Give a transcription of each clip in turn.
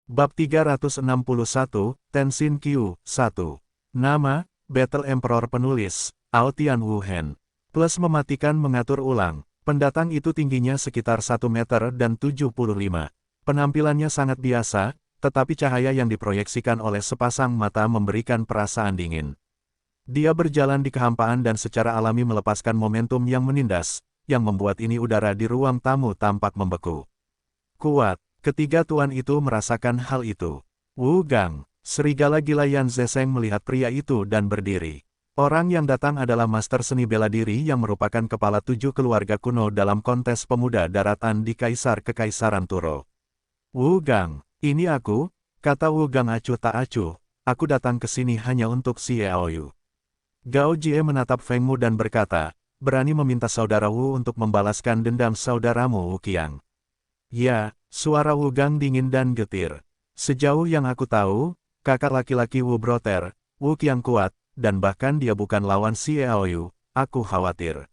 Bab 361, Tenshin Q, 1. Nama, Battle Emperor Penulis, Aotian Wuhen. Plus mematikan mengatur ulang. Pendatang itu tingginya sekitar 1 meter dan 75. Penampilannya sangat biasa, tetapi cahaya yang diproyeksikan oleh sepasang mata memberikan perasaan dingin. Dia berjalan di kehampaan dan secara alami melepaskan momentum yang menindas, yang membuat ini udara di ruang tamu tampak membeku. Kuat. Ketiga tuan itu merasakan hal itu. Wu Gang, serigala gila Yan Zesheng melihat pria itu dan berdiri. Orang yang datang adalah master seni bela diri yang merupakan kepala 7 keluarga kuno dalam kontes pemuda daratan di Kaisar Kekaisaran Turo. Wu Gang, ini aku, kata Wu Gang acuh tak acuh, aku datang ke sini hanya untuk Xiaoyu. Gao Jie menatap Feng Mu dan berkata, berani meminta saudara Wu untuk membalaskan dendam saudaramu Wu Qiang. Ya, suara Wu Gang dingin dan getir. Sejauh yang aku tahu, kakak laki-laki Wu Broter, Wu Qiang kuat, dan bahkan dia bukan lawan Xiaoyu, aku khawatir.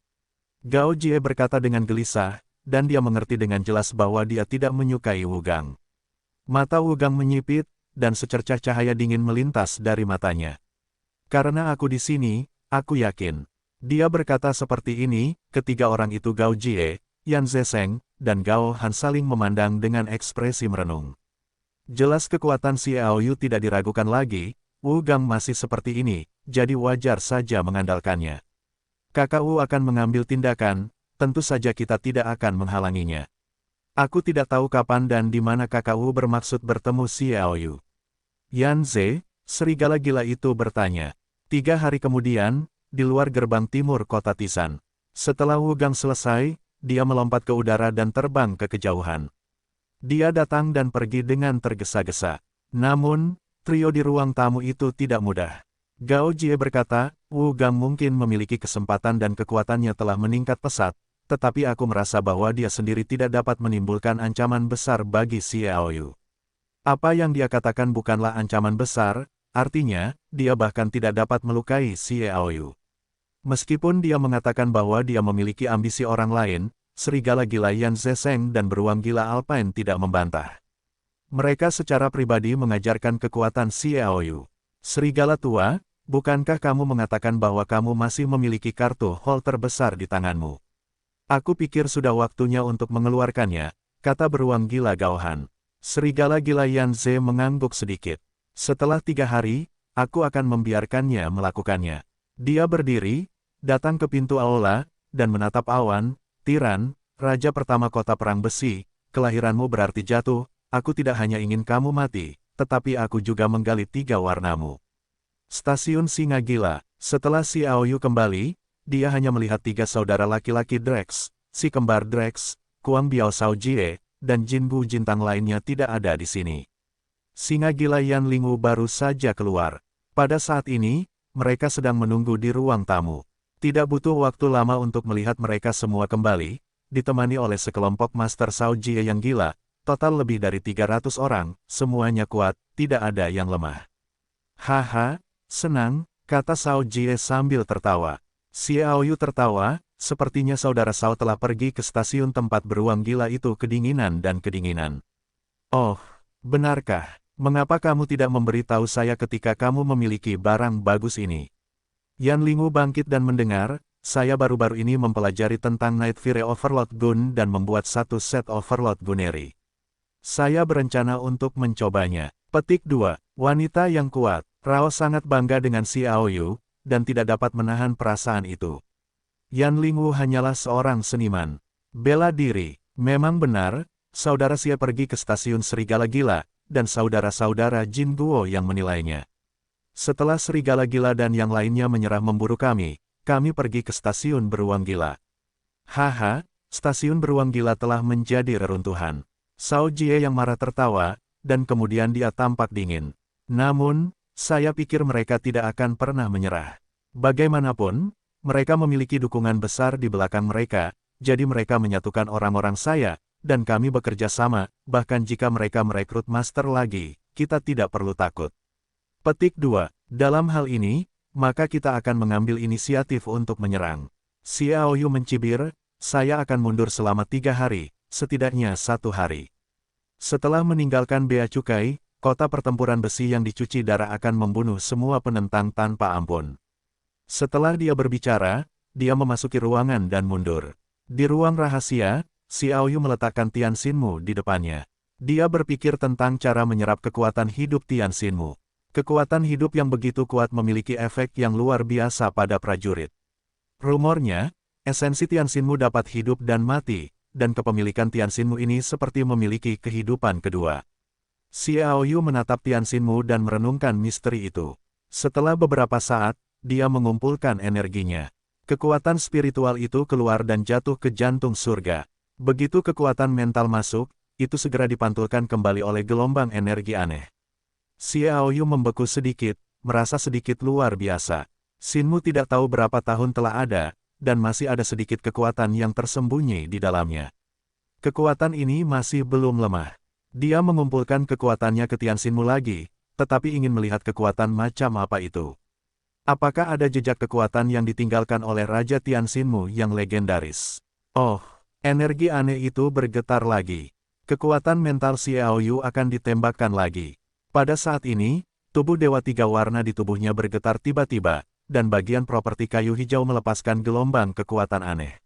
Gao Jie berkata dengan gelisah, dan dia mengerti dengan jelas bahwa dia tidak menyukai Wu Gang. Mata Wu Gang menyipit, dan secercah cahaya dingin melintas dari matanya. Karena aku di sini, aku yakin. Dia berkata seperti ini, ketiga orang itu Gao Jie, Yan Zesheng, dan Gao Han saling memandang dengan ekspresi merenung. Jelas kekuatan Xiaoyu tidak diragukan lagi, Wu Gang masih seperti ini, jadi wajar saja mengandalkannya. Kakak Wu akan mengambil tindakan, tentu saja kita tidak akan menghalanginya. Aku tidak tahu kapan dan di mana kakak Wu bermaksud bertemu Xiaoyu. Yan Ze, serigala gila itu bertanya. 3 hari kemudian, di luar gerbang timur kota Tisan. Setelah Wu Gang selesai, dia melompat ke udara dan terbang ke kejauhan. Dia datang dan pergi dengan tergesa-gesa. Namun, trio di ruang tamu itu tidak mudah. Gao Jie berkata, Wu Gang mungkin memiliki kesempatan dan kekuatannya telah meningkat pesat, tetapi aku merasa bahwa dia sendiri tidak dapat menimbulkan ancaman besar bagi Xiaoyu. Apa yang dia katakan bukanlah ancaman besar, artinya, dia bahkan tidak dapat melukai Xiaoyu. Meskipun dia mengatakan bahwa dia memiliki ambisi orang lain, serigala gila Yan Zesheng dan beruang gila Alpine tidak membantah. Mereka secara pribadi mengajarkan kekuatan Xiaoyu. Serigala tua, bukankah kamu mengatakan bahwa kamu masih memiliki kartu hall terbesar di tanganmu? Aku pikir sudah waktunya untuk mengeluarkannya, kata beruang gila Gao Han. Serigala gila Yan Ze mengangguk sedikit. Setelah 3 hari, aku akan membiarkannya melakukannya. Dia berdiri, datang ke pintu aula, dan menatap Awan, Tiran, raja pertama kota perang besi, kelahiranmu berarti jatuh, aku tidak hanya ingin kamu mati, tetapi aku juga menggali 3 warnamu. Stasiun Singa Gila, setelah Xiaoyu kembali, dia hanya melihat 3 saudara laki-laki Drex, si kembar Drex, Kuang Biao Shao Jie, dan Jin Bu Jintang lainnya tidak ada di sini. Singa Gila Yan Lingwu baru saja keluar. Pada saat ini, mereka sedang menunggu di ruang tamu. Tidak butuh waktu lama untuk melihat mereka semua kembali, ditemani oleh sekelompok Master Shao Jie yang gila, total lebih dari 300 orang, semuanya kuat, tidak ada yang lemah. Haha, senang, kata Shao Jie sambil tertawa. Xiaoyu tertawa, sepertinya saudara Shao telah pergi ke stasiun tempat beruang gila itu kedinginan dan kedinginan. Oh, benarkah? Mengapa kamu tidak memberitahu saya ketika kamu memiliki barang bagus ini? Yan Lingwu bangkit dan mendengar, saya baru-baru ini mempelajari tentang Night Fury Overlord Gun dan membuat satu set Overlord Gunnery. Saya berencana untuk mencobanya. Petik 2. Wanita yang kuat. Rao sangat bangga dengan Xiaoyu, dan tidak dapat menahan perasaan itu. Yan Lingwu hanyalah seorang seniman. Bela diri. Memang benar, saudara Xia pergi ke stasiun Serigala Gila, dan saudara-saudara Jin Guo yang menilainya. Setelah serigala gila dan yang lainnya menyerah memburu kami pergi ke stasiun beruang gila. Haha, stasiun beruang gila telah menjadi reruntuhan. Shao Jie yang marah tertawa, dan kemudian dia tampak dingin. Namun, saya pikir mereka tidak akan pernah menyerah. Bagaimanapun, mereka memiliki dukungan besar di belakang mereka, jadi mereka menyatukan orang-orang saya, dan kami bekerja sama, bahkan jika mereka merekrut master lagi, kita tidak perlu takut. Petik 2. Dalam hal ini, maka kita akan mengambil inisiatif untuk menyerang. Xiaoyu mencibir, saya akan mundur selama 3 hari, setidaknya 1 hari. Setelah meninggalkan Bea Cukai, kota pertempuran besi yang dicuci darah akan membunuh semua penentang tanpa ampun. Setelah dia berbicara, dia memasuki ruangan dan mundur. Di ruang rahasia, Xiao Yu meletakkan Tian Xinmu di depannya. Dia berpikir tentang cara menyerap kekuatan hidup Tian Xinmu. Kekuatan hidup yang begitu kuat memiliki efek yang luar biasa pada prajurit. Rumornya, esensi Tian Xinmu dapat hidup dan mati, dan kepemilikan Tian Xinmu ini seperti memiliki kehidupan kedua. Xiao Yu menatap Tian Xinmu dan merenungkan misteri itu. Setelah beberapa saat, dia mengumpulkan energinya. Kekuatan spiritual itu keluar dan jatuh ke jantung surga. Begitu kekuatan mental masuk, itu segera dipantulkan kembali oleh gelombang energi aneh. Xiao Yu membeku sedikit, merasa sedikit luar biasa. Xinmu tidak tahu berapa tahun telah ada, dan masih ada sedikit kekuatan yang tersembunyi di dalamnya. Kekuatan ini masih belum lemah. Dia mengumpulkan kekuatannya ke Tian Xinmu lagi, tetapi ingin melihat kekuatan macam apa itu. Apakah ada jejak kekuatan yang ditinggalkan oleh Raja Tian Xinmu yang legendaris? Oh, energi aneh itu bergetar lagi. Kekuatan mental Xiao Yu akan ditembakkan lagi. Pada saat ini, tubuh Dewa Tiga Warna di tubuhnya bergetar tiba-tiba, dan bagian properti kayu hijau melepaskan gelombang kekuatan aneh.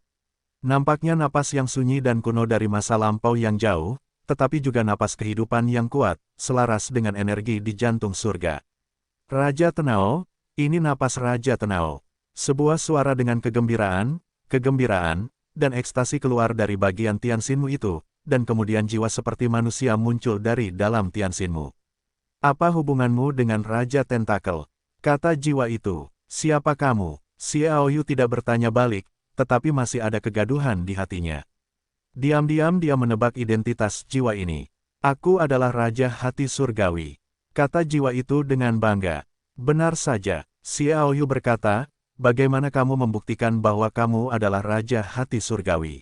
Nampaknya napas yang sunyi dan kuno dari masa lampau yang jauh, tetapi juga napas kehidupan yang kuat, selaras dengan energi di jantung surga. Raja Tenao, ini napas Raja Tenao. Sebuah suara dengan kegembiraan, dan ekstasi keluar dari bagian Tian Xinmu itu, dan kemudian jiwa seperti manusia muncul dari dalam Tian Xinmu. Apa hubunganmu dengan Raja Tentakel? Kata jiwa itu. Siapa kamu? Xiao Yu tidak bertanya balik, tetapi masih ada kegaduhan di hatinya. Diam-diam dia menebak identitas jiwa ini. Aku adalah Raja Hati Surgawi. Kata jiwa itu dengan bangga. Benar saja, Xiao Yu berkata, bagaimana kamu membuktikan bahwa kamu adalah Raja Hati Surgawi?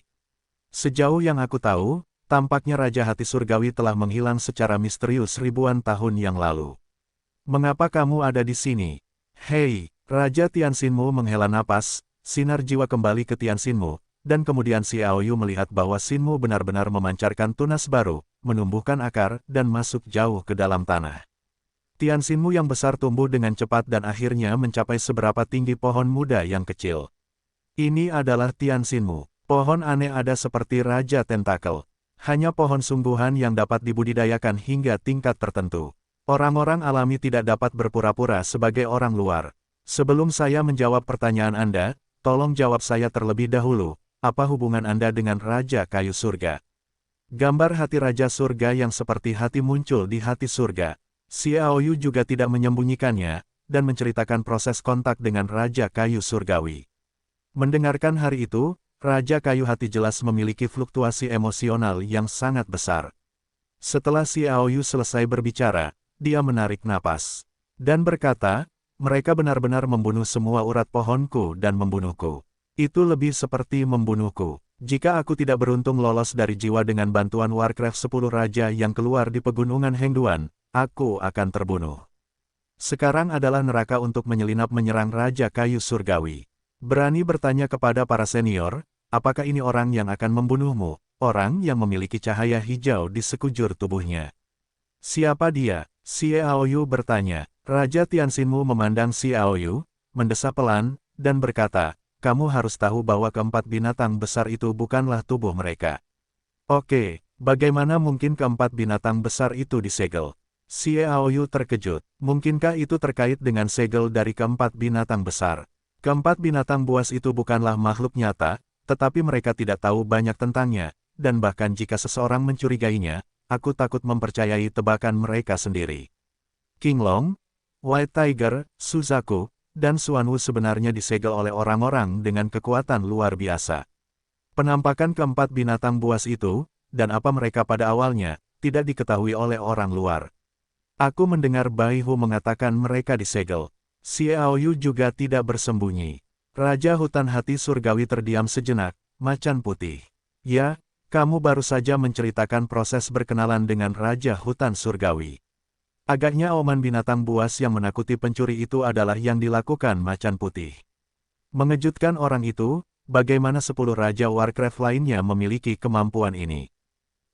Sejauh yang aku tahu, tampaknya Raja Hati Surgawi telah menghilang secara misterius ribuan tahun yang lalu. Mengapa kamu ada di sini? Hei, Raja Tian Xinmu menghela napas, sinar jiwa kembali ke Tian Xinmu, dan kemudian Xiao Yu melihat bahwa Xinmu benar-benar memancarkan tunas baru, menumbuhkan akar, dan masuk jauh ke dalam tanah. Tian Xinmu yang besar tumbuh dengan cepat dan akhirnya mencapai seberapa tinggi pohon muda yang kecil. Ini adalah Tian Xinmu. Pohon aneh ada seperti Raja Tentakel. Hanya pohon sungguhan yang dapat dibudidayakan hingga tingkat tertentu. Orang-orang alami tidak dapat berpura-pura sebagai orang luar. Sebelum saya menjawab pertanyaan Anda, tolong jawab saya terlebih dahulu, apa hubungan Anda dengan Raja Kayu Surga? Gambar hati Raja Surga yang seperti hati muncul di hati surga. Xiao Yu juga tidak menyembunyikannya, dan menceritakan proses kontak dengan Raja Kayu Surgawi. Mendengarkan hari itu, Raja Kayu Hati jelas memiliki fluktuasi emosional yang sangat besar. Setelah Xiao Yu selesai berbicara, dia menarik napas. Dan berkata, mereka benar-benar membunuh semua urat pohonku dan membunuhku. Itu lebih seperti membunuhku. Jika aku tidak beruntung lolos dari jiwa dengan bantuan Warcraft 10 Raja yang keluar di pegunungan Hengduan, aku akan terbunuh. Sekarang adalah neraka untuk menyelinap menyerang Raja Kayu Surgawi. Berani bertanya kepada para senior, apakah ini orang yang akan membunuhmu, orang yang memiliki cahaya hijau di sekujur tubuhnya? Siapa dia? Xiao Yu bertanya. Raja Tian Xinmu memandang Xiao Yu, mendesah pelan, dan berkata, kamu harus tahu bahwa keempat binatang besar itu bukanlah tubuh mereka. Oke, bagaimana mungkin keempat binatang besar itu disegel? Xiao Yu terkejut. Mungkinkah itu terkait dengan segel dari keempat binatang besar? Keempat binatang buas itu bukanlah makhluk nyata, tetapi mereka tidak tahu banyak tentangnya, dan bahkan jika seseorang mencurigainya, aku takut mempercayai tebakan mereka sendiri. King Long, White Tiger, Suzaku, dan Xuanwu sebenarnya disegel oleh orang-orang dengan kekuatan luar biasa. Penampakan keempat binatang buas itu, dan apa mereka pada awalnya, tidak diketahui oleh orang luar. Aku mendengar Bai Hu mengatakan mereka disegel. Xiao Yu juga tidak bersembunyi. Raja Hutan Hati Surgawi terdiam sejenak, macan putih. Ya, kamu baru saja menceritakan proses berkenalan dengan Raja Hutan Surgawi. Agaknya auman binatang buas yang menakuti pencuri itu adalah yang dilakukan macan putih. Mengejutkan orang itu, bagaimana 10 Raja Warcraft lainnya memiliki kemampuan ini.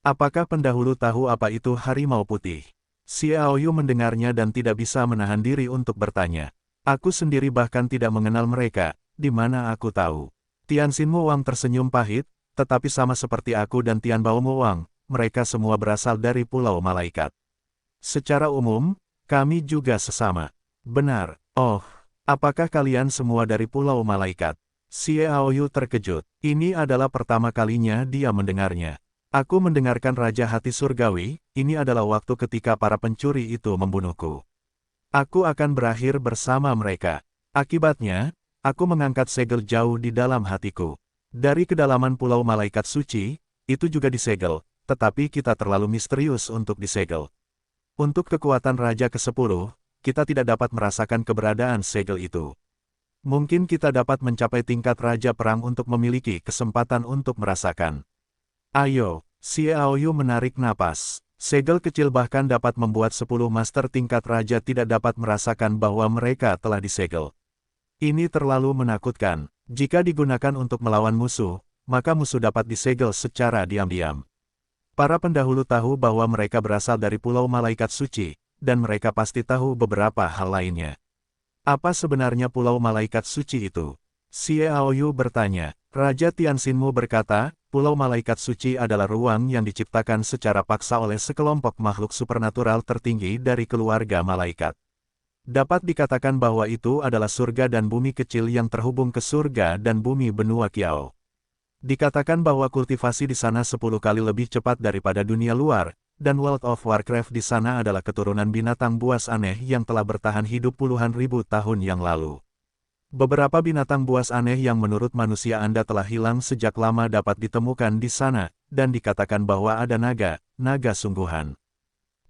Apakah pendahulu tahu apa itu harimau putih? Xiaoyu mendengarnya dan tidak bisa menahan diri untuk bertanya. Aku sendiri bahkan tidak mengenal mereka, di mana aku tahu. Tian Xinmu Wang tersenyum pahit, tetapi sama seperti aku dan Tian Baomu Wang, mereka semua berasal dari Pulau Malaikat. Secara umum, kami juga sesama. Benar. Oh, apakah kalian semua dari Pulau Malaikat? Xiaoyu terkejut. Ini adalah pertama kalinya dia mendengarnya. Aku mendengarkan Raja Hati Surgawi, ini adalah waktu ketika para pencuri itu membunuhku. Aku akan berakhir bersama mereka. Akibatnya, aku mengangkat segel jauh di dalam hatiku. Dari kedalaman Pulau Malaikat Suci, itu juga disegel, tetapi kita terlalu misterius untuk disegel. Untuk kekuatan Raja ke-10, kita tidak dapat merasakan keberadaan segel itu. Mungkin kita dapat mencapai tingkat Raja Perang untuk memiliki kesempatan untuk merasakan. Ayo, Xiaoyu menarik napas. Segel kecil bahkan dapat membuat 10 master tingkat raja tidak dapat merasakan bahwa mereka telah disegel. Ini terlalu menakutkan. Jika digunakan untuk melawan musuh, maka musuh dapat disegel secara diam-diam. Para pendahulu tahu bahwa mereka berasal dari Pulau Malaikat Suci, dan mereka pasti tahu beberapa hal lainnya. Apa sebenarnya Pulau Malaikat Suci itu? Xiaoyu bertanya. Raja Tianxinmu berkata, Pulau Malaikat Suci adalah ruang yang diciptakan secara paksa oleh sekelompok makhluk supernatural tertinggi dari keluarga malaikat. Dapat dikatakan bahwa itu adalah surga dan bumi kecil yang terhubung ke surga dan bumi benua Kiao. Dikatakan bahwa kultivasi di sana 10 kali lebih cepat daripada dunia luar, dan World of Warcraft di sana adalah keturunan binatang buas aneh yang telah bertahan hidup puluhan ribu tahun yang lalu. Beberapa binatang buas aneh yang menurut manusia Anda telah hilang sejak lama dapat ditemukan di sana, dan dikatakan bahwa ada naga sungguhan.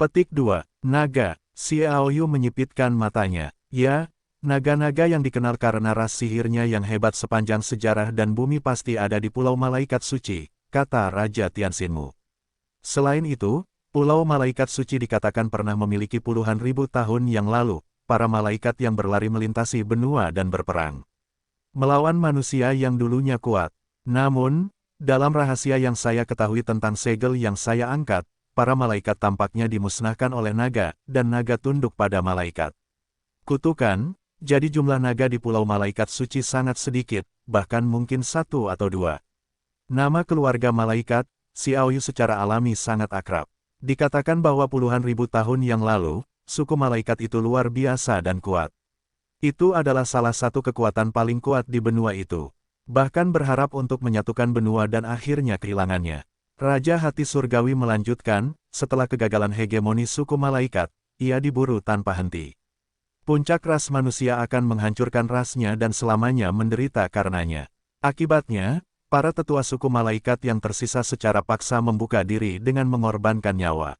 Petik 2. Naga. Xiaoyu menyipitkan matanya. Ya, naga-naga yang dikenal karena ras sihirnya yang hebat sepanjang sejarah dan bumi pasti ada di Pulau Malaikat Suci, kata Raja Tianxinmu. Selain itu, Pulau Malaikat Suci dikatakan pernah memiliki puluhan ribu tahun yang lalu, para malaikat yang berlari melintasi benua dan berperang melawan manusia yang dulunya kuat. Namun, dalam rahasia yang saya ketahui tentang segel yang saya angkat, para malaikat tampaknya dimusnahkan oleh naga, dan naga tunduk pada malaikat. Kutukan, jadi jumlah naga di Pulau Malaikat Suci sangat sedikit, bahkan mungkin 1 atau 2. Nama keluarga malaikat, Xiaoyu secara alami sangat akrab. Dikatakan bahwa puluhan ribu tahun yang lalu, suku malaikat itu luar biasa dan kuat. Itu adalah salah satu kekuatan paling kuat di benua itu. Bahkan berharap untuk menyatukan benua dan akhirnya kehilangannya. Raja Hati Surgawi melanjutkan, setelah kegagalan hegemoni suku malaikat, ia diburu tanpa henti. Puncak ras manusia akan menghancurkan rasnya dan selamanya menderita karenanya. Akibatnya, para tetua suku malaikat yang tersisa secara paksa membuka diri dengan mengorbankan nyawa.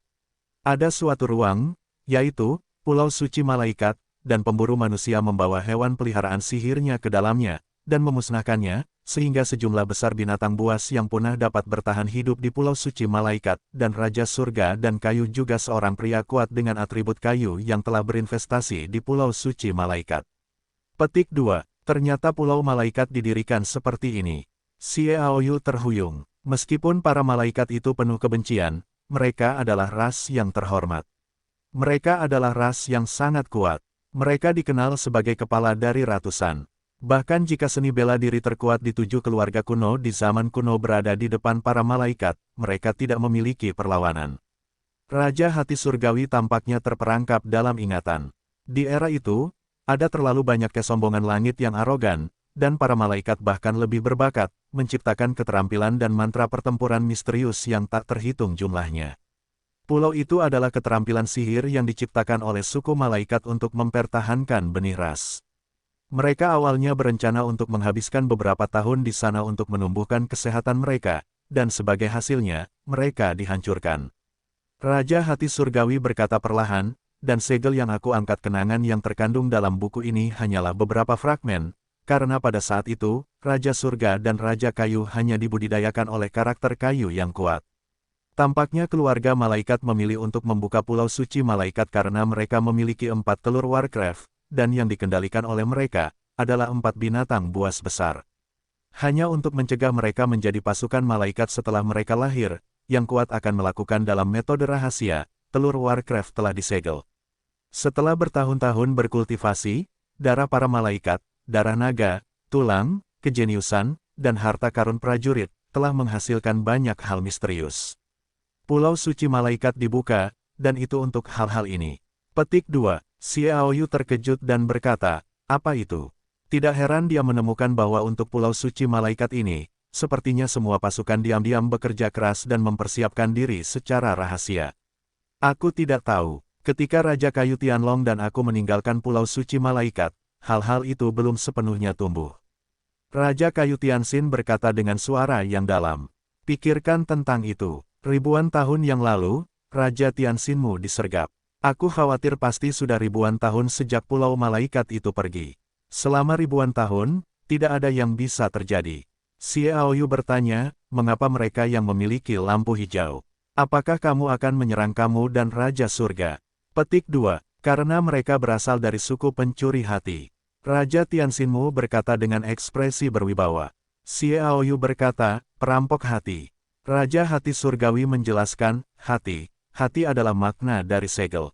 Ada suatu ruang, yaitu Pulau Suci Malaikat, dan pemburu manusia membawa hewan peliharaan sihirnya ke dalamnya, dan memusnahkannya, sehingga sejumlah besar binatang buas yang punah dapat bertahan hidup di Pulau Suci Malaikat, dan Raja Surga dan Kayu juga seorang pria kuat dengan atribut kayu yang telah berinvestasi di Pulau Suci Malaikat. Petik 2. Ternyata Pulau Malaikat didirikan seperti ini. Xiaoyu terhuyung. Meskipun para malaikat itu penuh kebencian, mereka adalah ras yang terhormat. Mereka adalah ras yang sangat kuat. Mereka dikenal sebagai kepala dari ratusan. Bahkan jika seni bela diri terkuat di 7 keluarga kuno di zaman kuno berada di depan para malaikat, mereka tidak memiliki perlawanan. Raja Hati Surgawi tampaknya terperangkap dalam ingatan. Di era itu, ada terlalu banyak kesombongan langit yang arogan, dan para malaikat bahkan lebih berbakat, menciptakan keterampilan dan mantra pertempuran misterius yang tak terhitung jumlahnya. Pulau itu adalah keterampilan sihir yang diciptakan oleh suku malaikat untuk mempertahankan benih ras. Mereka awalnya berencana untuk menghabiskan beberapa tahun di sana untuk menumbuhkan kesehatan mereka, dan sebagai hasilnya, mereka dihancurkan. Raja Hati Surgawi berkata perlahan, dan segel yang aku angkat kenangan yang terkandung dalam buku ini hanyalah beberapa fragmen, karena pada saat itu, Raja Surga dan Raja Kayu hanya dibudidayakan oleh karakter kayu yang kuat. Tampaknya keluarga malaikat memilih untuk membuka Pulau Suci Malaikat karena mereka memiliki 4 telur Warcraft, dan yang dikendalikan oleh mereka, adalah 4 binatang buas besar. Hanya untuk mencegah mereka menjadi pasukan malaikat setelah mereka lahir, yang kuat akan melakukan dalam metode rahasia, telur Warcraft telah disegel. Setelah bertahun-tahun berkultivasi, darah para malaikat, darah naga, tulang, kejeniusan, dan harta karun prajurit, telah menghasilkan banyak hal misterius. Pulau Suci Malaikat dibuka, dan itu untuk hal-hal ini. Petik 2. Xiaoyu terkejut dan berkata, apa itu? Tidak heran dia menemukan bahwa untuk Pulau Suci Malaikat ini, sepertinya semua pasukan diam-diam bekerja keras dan mempersiapkan diri secara rahasia. Aku tidak tahu, ketika Raja Kayu Tianlong dan aku meninggalkan Pulau Suci Malaikat, hal-hal itu belum sepenuhnya tumbuh. Raja Kayu Tianxin berkata dengan suara yang dalam. Pikirkan tentang itu. Ribuan tahun yang lalu, Raja Tianxinmu disergap. Aku khawatir pasti sudah ribuan tahun sejak Pulau Malaikat itu pergi. Selama ribuan tahun, tidak ada yang bisa terjadi. Xiaoyu bertanya, mengapa mereka yang memiliki lampu hijau? Apakah kamu akan menyerang kamu dan Raja Surga? Petik 2. Karena mereka berasal dari suku pencuri hati. Raja Tianxinmu berkata dengan ekspresi berwibawa. Xiaoyu berkata, perampok hati. Raja Hati Surgawi menjelaskan, hati adalah makna dari segel.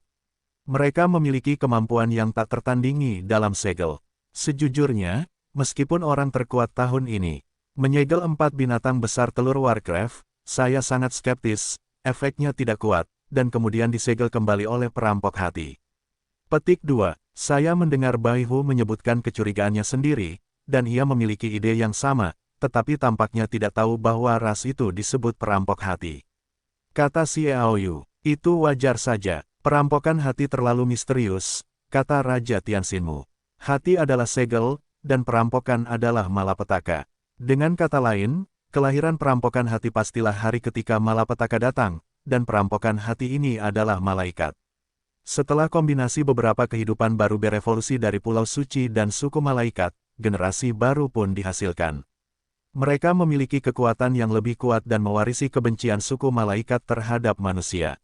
Mereka memiliki kemampuan yang tak tertandingi dalam segel. Sejujurnya, meskipun orang terkuat tahun ini menyegel 4 binatang besar telur Warcraft, saya sangat skeptis, efeknya tidak kuat, dan kemudian disegel kembali oleh perampok hati. Petik 2. Saya mendengar Bai Hu menyebutkan kecurigaannya sendiri, dan ia memiliki ide yang sama, tetapi tampaknya tidak tahu bahwa ras itu disebut perampok hati. Kata Xiaoyu, itu wajar saja, perampokan hati terlalu misterius, kata Raja Tianxinmu. Hati adalah segel, dan perampokan adalah malapetaka. Dengan kata lain, kelahiran perampokan hati pastilah hari ketika malapetaka datang, dan perampokan hati ini adalah malaikat. Setelah kombinasi beberapa kehidupan baru berevolusi dari Pulau Suci dan suku malaikat, generasi baru pun dihasilkan. Mereka memiliki kekuatan yang lebih kuat dan mewarisi kebencian suku malaikat terhadap manusia.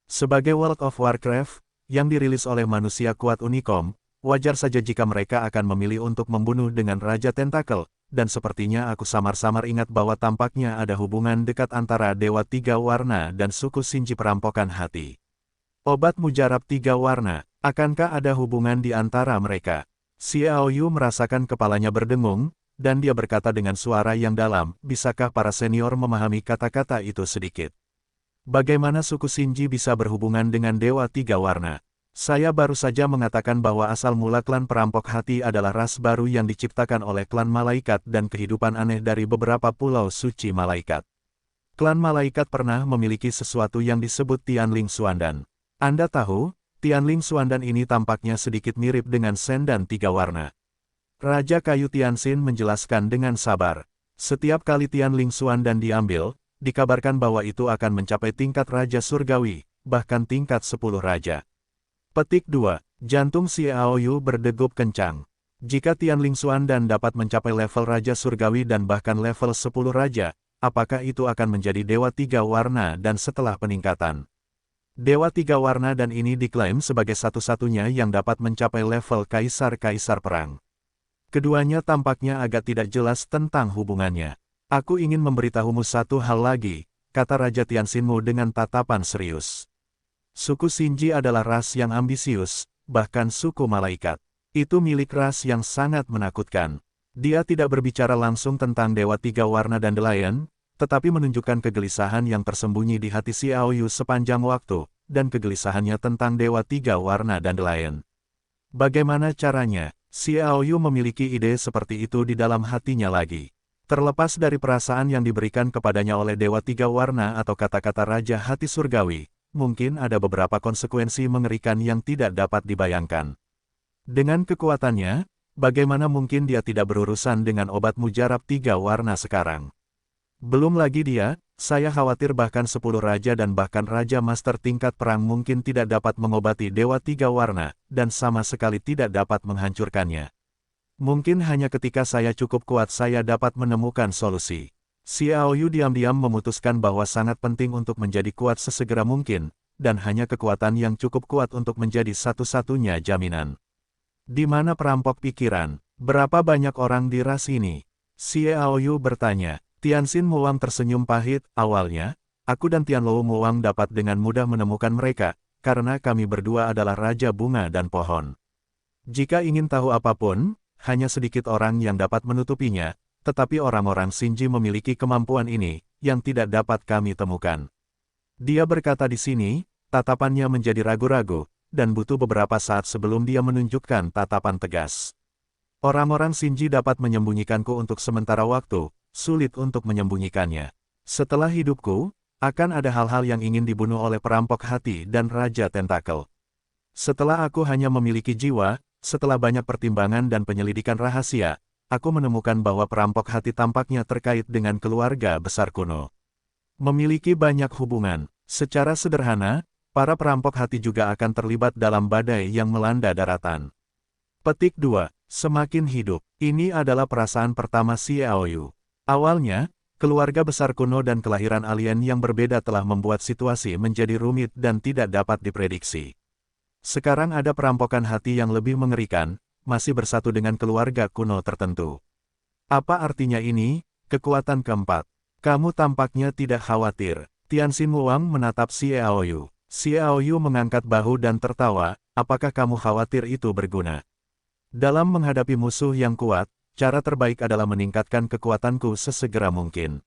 Sebagai World of Warcraft, yang dirilis oleh manusia kuat Unicom, wajar saja jika mereka akan memilih untuk membunuh dengan Raja Tentakel, dan sepertinya aku samar-samar ingat bahwa tampaknya ada hubungan dekat antara Dewa Tiga Warna dan suku Shinji perampokan hati. Obat mujarab 3 warna, akankah ada hubungan di antara mereka? Xiaoyu merasakan kepalanya berdengung, dan dia berkata dengan suara yang dalam, bisakah para senior memahami kata-kata itu sedikit? Bagaimana suku Shinji bisa berhubungan dengan Dewa Tiga Warna? Saya baru saja mengatakan bahwa asal mula klan perampok hati adalah ras baru yang diciptakan oleh klan malaikat dan kehidupan aneh dari beberapa pulau suci malaikat. Klan malaikat pernah memiliki sesuatu yang disebut Tianling Xuandan. Anda tahu, Tianling Xuandan ini tampaknya sedikit mirip dengan Sendan Tiga Warna. Raja Kayu Tianxin menjelaskan dengan sabar. Setiap kali Tianling Xuandan diambil, dikabarkan bahwa itu akan mencapai tingkat Raja Surgawi, bahkan tingkat 10 Raja. Petik 2. Jantung Xiaoyu berdegup kencang. Jika Tianling Xuandan dapat mencapai level Raja Surgawi dan bahkan level 10 Raja, apakah itu akan menjadi Dewa Tiga Warna dan setelah peningkatan? Dewa Tiga Warna dan ini diklaim sebagai satu-satunya yang dapat mencapai level Kaisar-Kaisar Perang. Keduanya tampaknya agak tidak jelas tentang hubungannya. Aku ingin memberitahumu satu hal lagi, kata Raja Tianxinmu dengan tatapan serius. Suku Shinji adalah ras yang ambisius, bahkan suku malaikat. Itu milik ras yang sangat menakutkan. Dia tidak berbicara langsung tentang Dewa Tiga Warna dan Dandelion, tetapi menunjukkan kegelisahan yang tersembunyi di hati Xiaoyu sepanjang waktu, dan kegelisahannya tentang Dewa Tiga Warna dan Dandelion. Bagaimana caranya, Xiaoyu memiliki ide seperti itu di dalam hatinya lagi. Terlepas dari perasaan yang diberikan kepadanya oleh Dewa Tiga Warna atau kata-kata Raja Hati Surgawi, mungkin ada beberapa konsekuensi mengerikan yang tidak dapat dibayangkan. Dengan kekuatannya, bagaimana mungkin dia tidak berurusan dengan obat mujarab 3 warna sekarang? Belum lagi dia, saya khawatir bahkan 10 raja dan bahkan raja master tingkat perang mungkin tidak dapat mengobati Dewa 3 warna, dan sama sekali tidak dapat menghancurkannya. Mungkin hanya ketika saya cukup kuat saya dapat menemukan solusi. Xiaoyu diam-diam memutuskan bahwa sangat penting untuk menjadi kuat sesegera mungkin, dan hanya kekuatan yang cukup kuat untuk menjadi satu-satunya jaminan. Di mana perampok pikiran? Berapa banyak orang di ras ini? Xiaoyu bertanya. Tianxin Muang tersenyum pahit. Awalnya, aku dan Tianlou Muang dapat dengan mudah menemukan mereka, karena kami berdua adalah Raja Bunga dan Pohon. Jika ingin tahu apapun, hanya sedikit orang yang dapat menutupinya, tetapi orang-orang Xinji memiliki kemampuan ini, yang tidak dapat kami temukan. Dia berkata di sini, tatapannya menjadi ragu-ragu, dan butuh beberapa saat sebelum dia menunjukkan tatapan tegas. Orang-orang Xinji dapat menyembunyikanku untuk sementara waktu, sulit untuk menyembunyikannya. Setelah hidupku, akan ada hal-hal yang ingin dibunuh oleh perampok hati dan Raja Tentakel. Setelah aku hanya memiliki jiwa, setelah banyak pertimbangan dan penyelidikan rahasia, aku menemukan bahwa perampok hati tampaknya terkait dengan keluarga besar kuno. Memiliki banyak hubungan. Secara sederhana, para perampok hati juga akan terlibat dalam badai yang melanda daratan. Petik 2. Semakin hidup. Ini adalah perasaan pertama Xiaoyu. Awalnya, keluarga besar kuno dan kelahiran alien yang berbeda telah membuat situasi menjadi rumit dan tidak dapat diprediksi. Sekarang ada perampokan hati yang lebih mengerikan, masih bersatu dengan keluarga kuno tertentu. Apa artinya ini? Kekuatan keempat. Kamu tampaknya tidak khawatir. Tianxin Muang menatap Xiaoyu. Xiaoyu mengangkat bahu dan tertawa, apakah kamu khawatir itu berguna? Dalam menghadapi musuh yang kuat, cara terbaik adalah meningkatkan kekuatanku sesegera mungkin.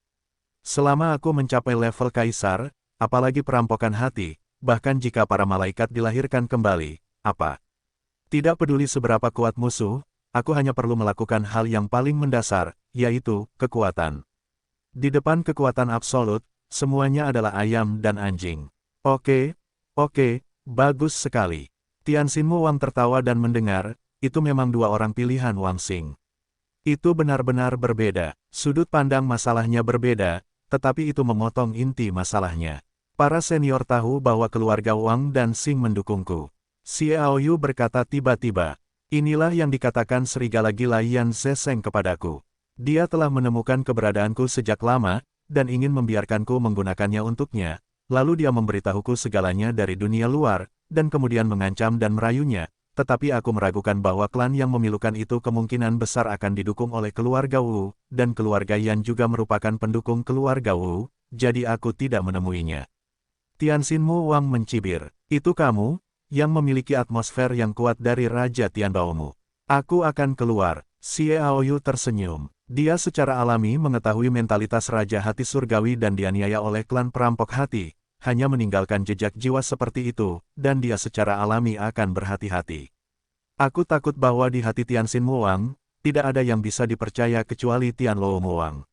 Selama aku mencapai level kaisar, apalagi perampokan hati, bahkan jika para malaikat dilahirkan kembali, apa? Tidak peduli seberapa kuat musuh, aku hanya perlu melakukan hal yang paling mendasar, yaitu kekuatan. Di depan kekuatan absolut, semuanya adalah ayam dan anjing. Oke, bagus sekali. Tianxin Muang tertawa dan mendengar, itu memang dua orang pilihan Wang Xing. Itu benar-benar berbeda, sudut pandang masalahnya berbeda, tetapi itu memotong inti masalahnya. Para senior tahu bahwa keluarga Wang dan Xing mendukungku. Xiaoyu berkata tiba-tiba, inilah yang dikatakan serigala gila Yan Zesheng kepadaku. Dia telah menemukan keberadaanku sejak lama, dan ingin membiarkanku menggunakannya untuknya, lalu dia memberitahuku segalanya dari dunia luar, dan kemudian mengancam dan merayunya, tetapi aku meragukan bahwa klan yang memilukan itu kemungkinan besar akan didukung oleh keluarga Wu, dan keluarga Yan juga merupakan pendukung keluarga Wu, jadi aku tidak menemuinya. Tianxin Muang mencibir, itu kamu, yang memiliki atmosfer yang kuat dari Raja Tianbaomu. Aku akan keluar. Xiaoyu tersenyum. Dia secara alami mengetahui mentalitas Raja Hati Surgawi dan dianiaya oleh klan perampok hati, hanya meninggalkan jejak jiwa seperti itu, dan dia secara alami akan berhati-hati. Aku takut bahwa di hati Tianxin Muang, tidak ada yang bisa dipercaya kecuali Tianlou Muang.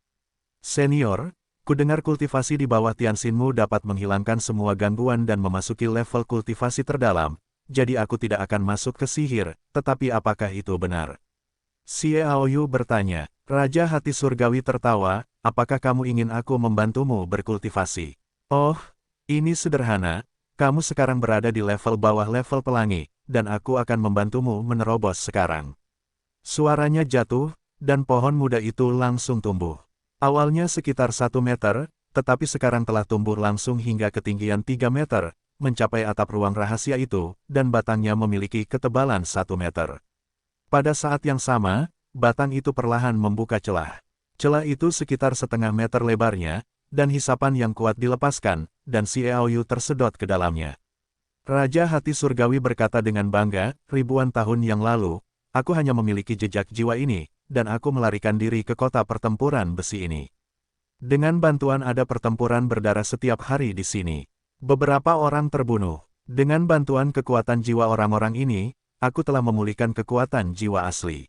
Senior, kudengar kultivasi di bawah Tianxinmu dapat menghilangkan semua gangguan dan memasuki level kultivasi terdalam, jadi aku tidak akan masuk ke sihir, tetapi apakah itu benar? Xiaoyu bertanya. Raja Hati Surgawi tertawa, apakah kamu ingin aku membantumu berkultivasi? Oh, ini sederhana, kamu sekarang berada di level bawah level pelangi, dan aku akan membantumu menerobos sekarang. Suaranya jatuh, dan pohon muda itu langsung tumbuh. Awalnya sekitar 1 meter, tetapi sekarang telah tumbuh langsung hingga ketinggian 3 meter, mencapai atap ruang rahasia itu, dan batangnya memiliki ketebalan 1 meter. Pada saat yang sama, batang itu perlahan membuka celah. Celah itu sekitar setengah meter lebarnya, dan hisapan yang kuat dilepaskan, dan Xiaoyu tersedot ke dalamnya. Raja Hati Surgawi berkata dengan bangga, ribuan tahun yang lalu, aku hanya memiliki jejak jiwa ini, dan aku melarikan diri ke kota pertempuran besi ini. Dengan bantuan ada pertempuran berdarah setiap hari di sini. Beberapa orang terbunuh. Dengan bantuan kekuatan jiwa orang-orang ini, aku telah memulihkan kekuatan jiwa asli.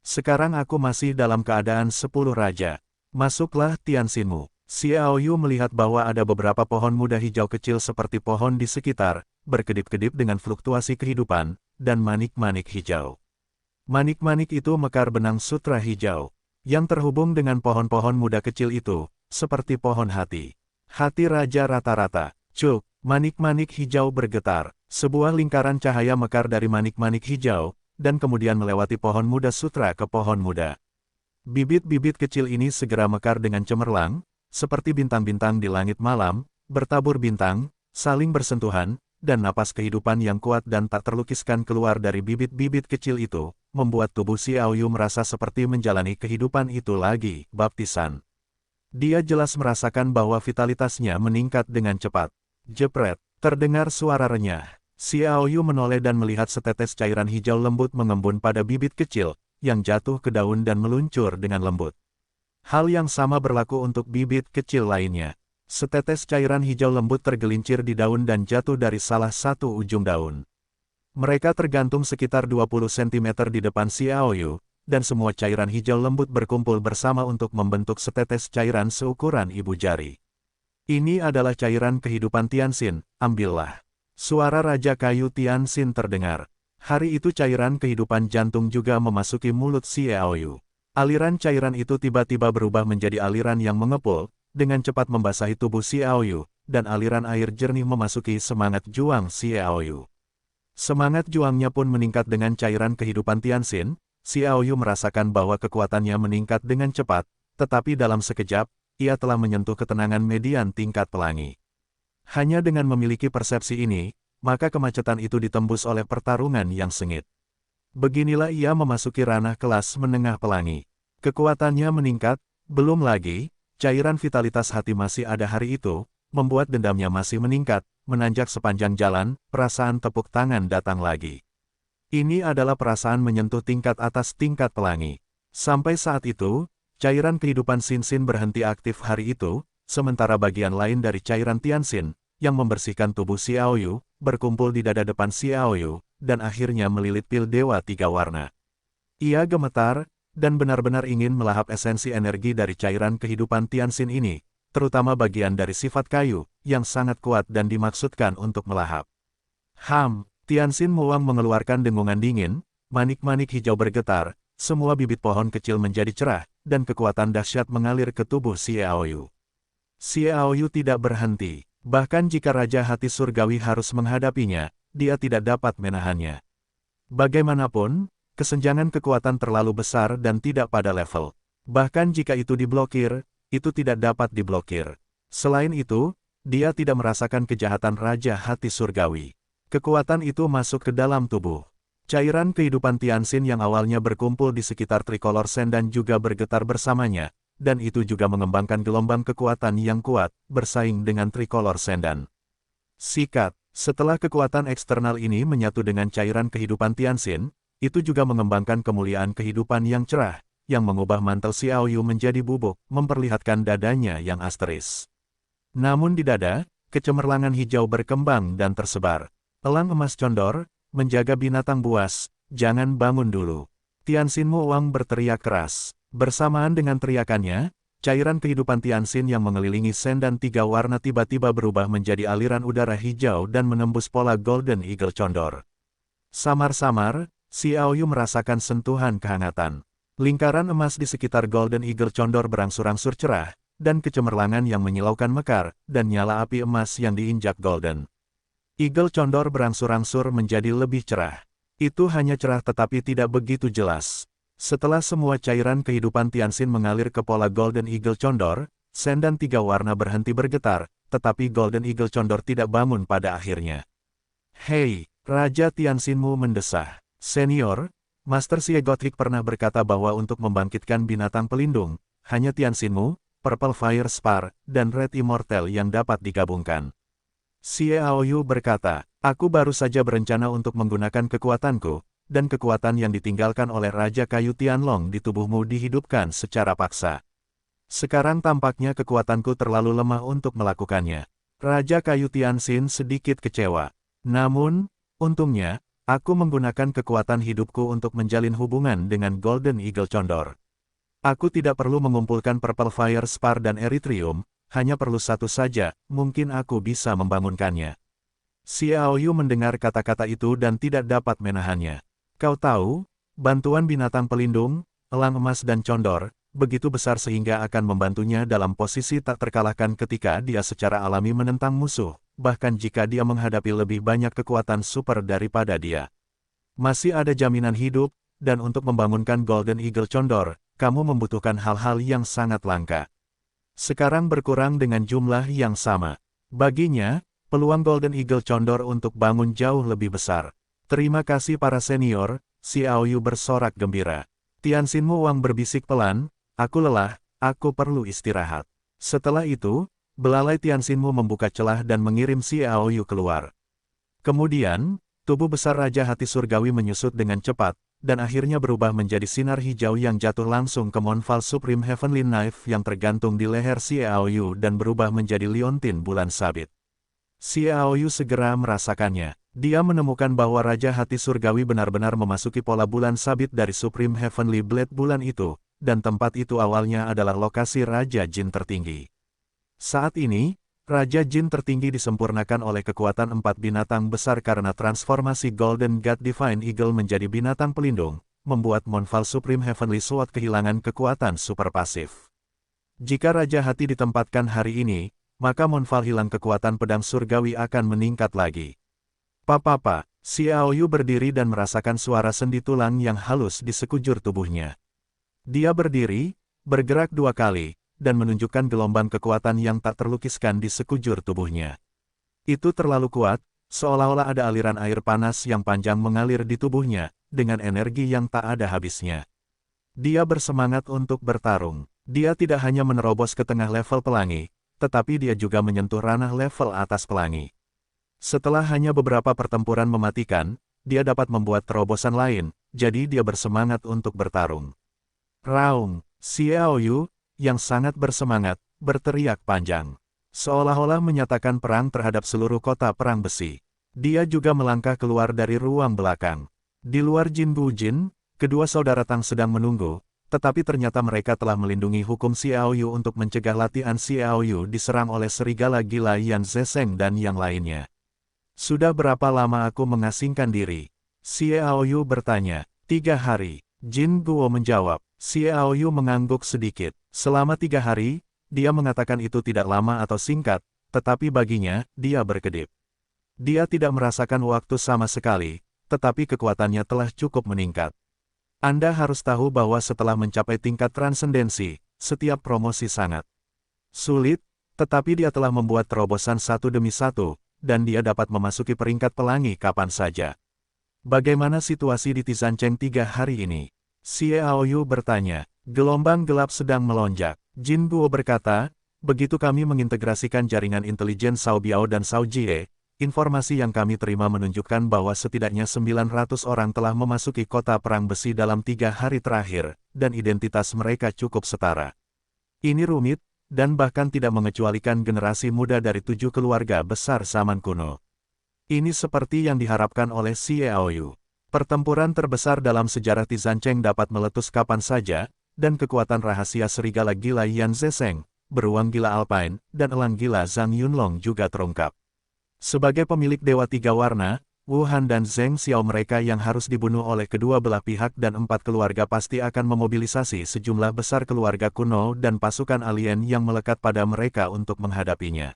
Sekarang aku masih dalam keadaan 10 raja. Masuklah Tianxinmu. Xiaoyu melihat bahwa ada beberapa pohon muda hijau kecil seperti pohon di sekitar, berkedip-kedip dengan fluktuasi kehidupan, dan manik-manik hijau. Manik-manik itu mekar benang sutra hijau, yang terhubung dengan pohon-pohon muda kecil itu, seperti pohon hati. Hati Raja rata-rata. Cuk, manik-manik hijau bergetar. Sebuah lingkaran cahaya mekar dari manik-manik hijau, dan kemudian melewati pohon muda sutra ke pohon muda. Bibit-bibit kecil ini segera mekar dengan cemerlang, seperti bintang-bintang di langit malam, bertabur bintang, saling bersentuhan, dan napas kehidupan yang kuat dan tak terlukiskan keluar dari bibit-bibit kecil itu, membuat tubuh Xiaoyu merasa seperti menjalani kehidupan itu lagi, baptisan. Dia jelas merasakan bahwa vitalitasnya meningkat dengan cepat. Jepret, terdengar suara renyah. Xiaoyu menoleh dan melihat setetes cairan hijau lembut mengembun pada bibit kecil, yang jatuh ke daun dan meluncur dengan lembut. Hal yang sama berlaku untuk bibit kecil lainnya. Setetes cairan hijau lembut tergelincir di daun dan jatuh dari salah satu ujung daun. Mereka tergantung sekitar 20 cm di depan Xiaoyu, dan semua cairan hijau lembut berkumpul bersama untuk membentuk setetes cairan seukuran ibu jari. Ini adalah cairan kehidupan Tianxin, ambillah. Suara Raja Kayu Tianxin terdengar. Hari itu cairan kehidupan jantung juga memasuki mulut Xiaoyu. Aliran cairan itu tiba-tiba berubah menjadi aliran yang mengepul, dengan cepat membasahi tubuh Xiaoyu, dan aliran air jernih memasuki semangat juang Xiaoyu. Semangat juangnya pun meningkat dengan cairan kehidupan Tianxin. Xiaoyu merasakan bahwa kekuatannya meningkat dengan cepat, tetapi dalam sekejap, ia telah menyentuh ketenangan median tingkat pelangi. Hanya dengan memiliki persepsi ini, maka kemacetan itu ditembus oleh pertarungan yang sengit. Beginilah ia memasuki ranah kelas menengah pelangi. Kekuatannya meningkat, belum lagi, cairan vitalitas hati masih ada hari itu, membuat dendamnya masih meningkat, menanjak sepanjang jalan, perasaan tepuk tangan datang lagi. Ini adalah perasaan menyentuh tingkat atas tingkat pelangi. Sampai saat itu, cairan kehidupan Xin berhenti aktif hari itu, sementara bagian lain dari cairan Tianxin, yang membersihkan tubuh Xiaoyu, berkumpul di dada depan Xiaoyu, dan akhirnya melilit pil dewa 3 warna. Ia gemetar, dan benar-benar ingin melahap esensi energi dari cairan kehidupan Tianxin ini, terutama bagian dari sifat kayu, yang sangat kuat dan dimaksudkan untuk melahap. Tianxin Muang mengeluarkan dengungan dingin, manik-manik hijau bergetar, semua bibit pohon kecil menjadi cerah, dan kekuatan dahsyat mengalir ke tubuh Xiaoyu. Xiaoyu tidak berhenti, bahkan jika Raja Hati Surgawi harus menghadapinya, dia tidak dapat menahannya. Bagaimanapun, kesenjangan kekuatan terlalu besar dan tidak pada level. Bahkan jika itu diblokir, itu tidak dapat diblokir. Selain itu, dia tidak merasakan kejahatan Raja Hati Surgawi. Kekuatan itu masuk ke dalam tubuh. Cairan kehidupan Tianxin yang awalnya berkumpul di sekitar Tricolor Sendan juga bergetar bersamanya, dan itu juga mengembangkan gelombang kekuatan yang kuat, bersaing dengan Tricolor Sendan. Sikat, setelah kekuatan eksternal ini menyatu dengan cairan kehidupan Tianxin, itu juga mengembangkan kemuliaan kehidupan yang cerah, yang mengubah mantel Xiaoyu menjadi bubuk, memperlihatkan dadanya yang asteris. Namun di dada, kecemerlangan hijau berkembang dan tersebar. Elang emas condor, menjaga binatang buas, jangan bangun dulu. Tianxin Muang berteriak keras. Bersamaan dengan teriakannya, cairan kehidupan Tianxin yang mengelilingi Sendan 3 warna tiba-tiba berubah menjadi aliran udara hijau dan menembus pola Golden Eagle condor. Samar-samar, Xiaoyu merasakan sentuhan kehangatan. Lingkaran emas di sekitar Golden Eagle condor berangsur-angsur cerah, dan kecemerlangan yang menyilaukan mekar, dan nyala api emas yang diinjak Golden Eagle condor berangsur-angsur menjadi lebih cerah. Itu hanya cerah tetapi tidak begitu jelas. Setelah semua cairan kehidupan Tianxin mengalir ke pola Golden Eagle condor, Sendan 3 warna berhenti bergetar, tetapi Golden Eagle condor tidak bangun pada akhirnya. Hei, Raja Tianxinmu mendesah. Senior, Master Xie Gothic pernah berkata bahwa untuk membangkitkan binatang pelindung, hanya Tianxinmu, Purple Fire Spar, dan Red Immortal yang dapat digabungkan. Xiaoyu berkata, aku baru saja berencana untuk menggunakan kekuatanku, dan kekuatan yang ditinggalkan oleh Raja Kayu Tianlong di tubuhmu dihidupkan secara paksa. Sekarang tampaknya kekuatanku terlalu lemah untuk melakukannya. Raja Kayu Tianxin sedikit kecewa. Namun, untungnya, aku menggunakan kekuatan hidupku untuk menjalin hubungan dengan Golden Eagle Condor. Aku tidak perlu mengumpulkan Purple Fire Spar dan Erythrium, hanya perlu satu saja, mungkin aku bisa membangunkannya. Xiaoyu mendengar kata-kata itu dan tidak dapat menahannya. Kau tahu, bantuan binatang pelindung, elang emas dan condor, begitu besar sehingga akan membantunya dalam posisi tak terkalahkan ketika dia secara alami menentang musuh, bahkan jika dia menghadapi lebih banyak kekuatan super daripada dia. Masih ada jaminan hidup, dan untuk membangunkan Golden Eagle Condor, kamu membutuhkan hal-hal yang sangat langka. Sekarang berkurang dengan jumlah yang sama. Baginya, peluang Golden Eagle Condor untuk bangun jauh lebih besar. Terima kasih para senior, Xiaoyu bersorak gembira. Tianxin Muang berbisik pelan, aku lelah, aku perlu istirahat. Setelah itu, belalai Tianxinmu membuka celah dan mengirim Xiao Yu keluar. Kemudian, tubuh besar Raja Hati Surgawi menyusut dengan cepat, dan akhirnya berubah menjadi sinar hijau yang jatuh langsung ke Monfal Supreme Heavenly Knife yang tergantung di leher Xiao Yu dan berubah menjadi liontin bulan sabit. Xiao Yu segera merasakannya. Dia menemukan bahwa Raja Hati Surgawi benar-benar memasuki pola bulan sabit dari Supreme Heavenly Blade bulan itu, dan tempat itu awalnya adalah lokasi Raja Jin tertinggi. Saat ini, Raja Jin tertinggi disempurnakan oleh kekuatan 4 binatang besar karena transformasi Golden God Divine Eagle menjadi binatang pelindung, membuat Monfal Supreme Heavenly Sword kehilangan kekuatan super pasif. Jika Raja Hati ditempatkan hari ini, maka Monfal hilang kekuatan pedang surgawi akan meningkat lagi. Papa, Xiao Yu berdiri dan merasakan suara sendi tulang yang halus di sekujur tubuhnya. Dia berdiri, bergerak 2 kali, dan menunjukkan gelombang kekuatan yang tak terlukiskan di sekujur tubuhnya. Itu terlalu kuat, seolah-olah ada aliran air panas yang panjang mengalir di tubuhnya, dengan energi yang tak ada habisnya. Dia bersemangat untuk bertarung. Dia tidak hanya menerobos ke tengah level pelangi, tetapi dia juga menyentuh ranah level atas pelangi. Setelah hanya beberapa pertempuran mematikan, dia dapat membuat terobosan lain, jadi dia bersemangat untuk bertarung. Raung, Xiao Yu, yang sangat bersemangat, berteriak panjang. Seolah-olah menyatakan perang terhadap seluruh kota perang besi. Dia juga melangkah keluar dari ruang belakang. Di luar Jinbu Jin, kedua saudara Tang sedang menunggu, tetapi ternyata mereka telah melindungi hukum Xiao Yu untuk mencegah latihan Xiao Yu diserang oleh serigala gila Yan Zesheng dan yang lainnya. Sudah berapa lama aku mengasingkan diri? Xiao Yu bertanya. 3 hari. Jin Guo menjawab. Xiao Yu mengangguk sedikit. Selama 3 hari, dia mengatakan itu tidak lama atau singkat, tetapi baginya, dia berkedip. Dia tidak merasakan waktu sama sekali, tetapi kekuatannya telah cukup meningkat. Anda harus tahu bahwa setelah mencapai tingkat transendensi, setiap promosi sangat sulit, tetapi dia telah membuat terobosan satu demi satu, dan dia dapat memasuki peringkat pelangi kapan saja. Bagaimana situasi di Tiancheng 3 hari ini? Xiao Yu bertanya. Gelombang gelap sedang melonjak. Jin Guo berkata, begitu kami mengintegrasikan jaringan intelijen Cao Biao dan Cao Jie, informasi yang kami terima menunjukkan bahwa setidaknya 900 orang telah memasuki kota perang besi dalam 3 hari terakhir, dan identitas mereka cukup setara. Ini rumit, dan bahkan tidak mengecualikan generasi muda dari 7 keluarga besar zaman kuno. Ini seperti yang diharapkan oleh Xiao Yu. Pertempuran terbesar dalam sejarah Tiancheng dapat meletus kapan saja, dan kekuatan rahasia serigala gila Yan Zesheng, beruang gila Alpine, dan elang gila Zhang Yunlong juga terungkap. Sebagai pemilik Dewa Tiga Warna, Wu Han dan Zheng Xiao mereka yang harus dibunuh oleh kedua belah pihak dan 4 keluarga pasti akan memobilisasi sejumlah besar keluarga kuno dan pasukan alien yang melekat pada mereka untuk menghadapinya.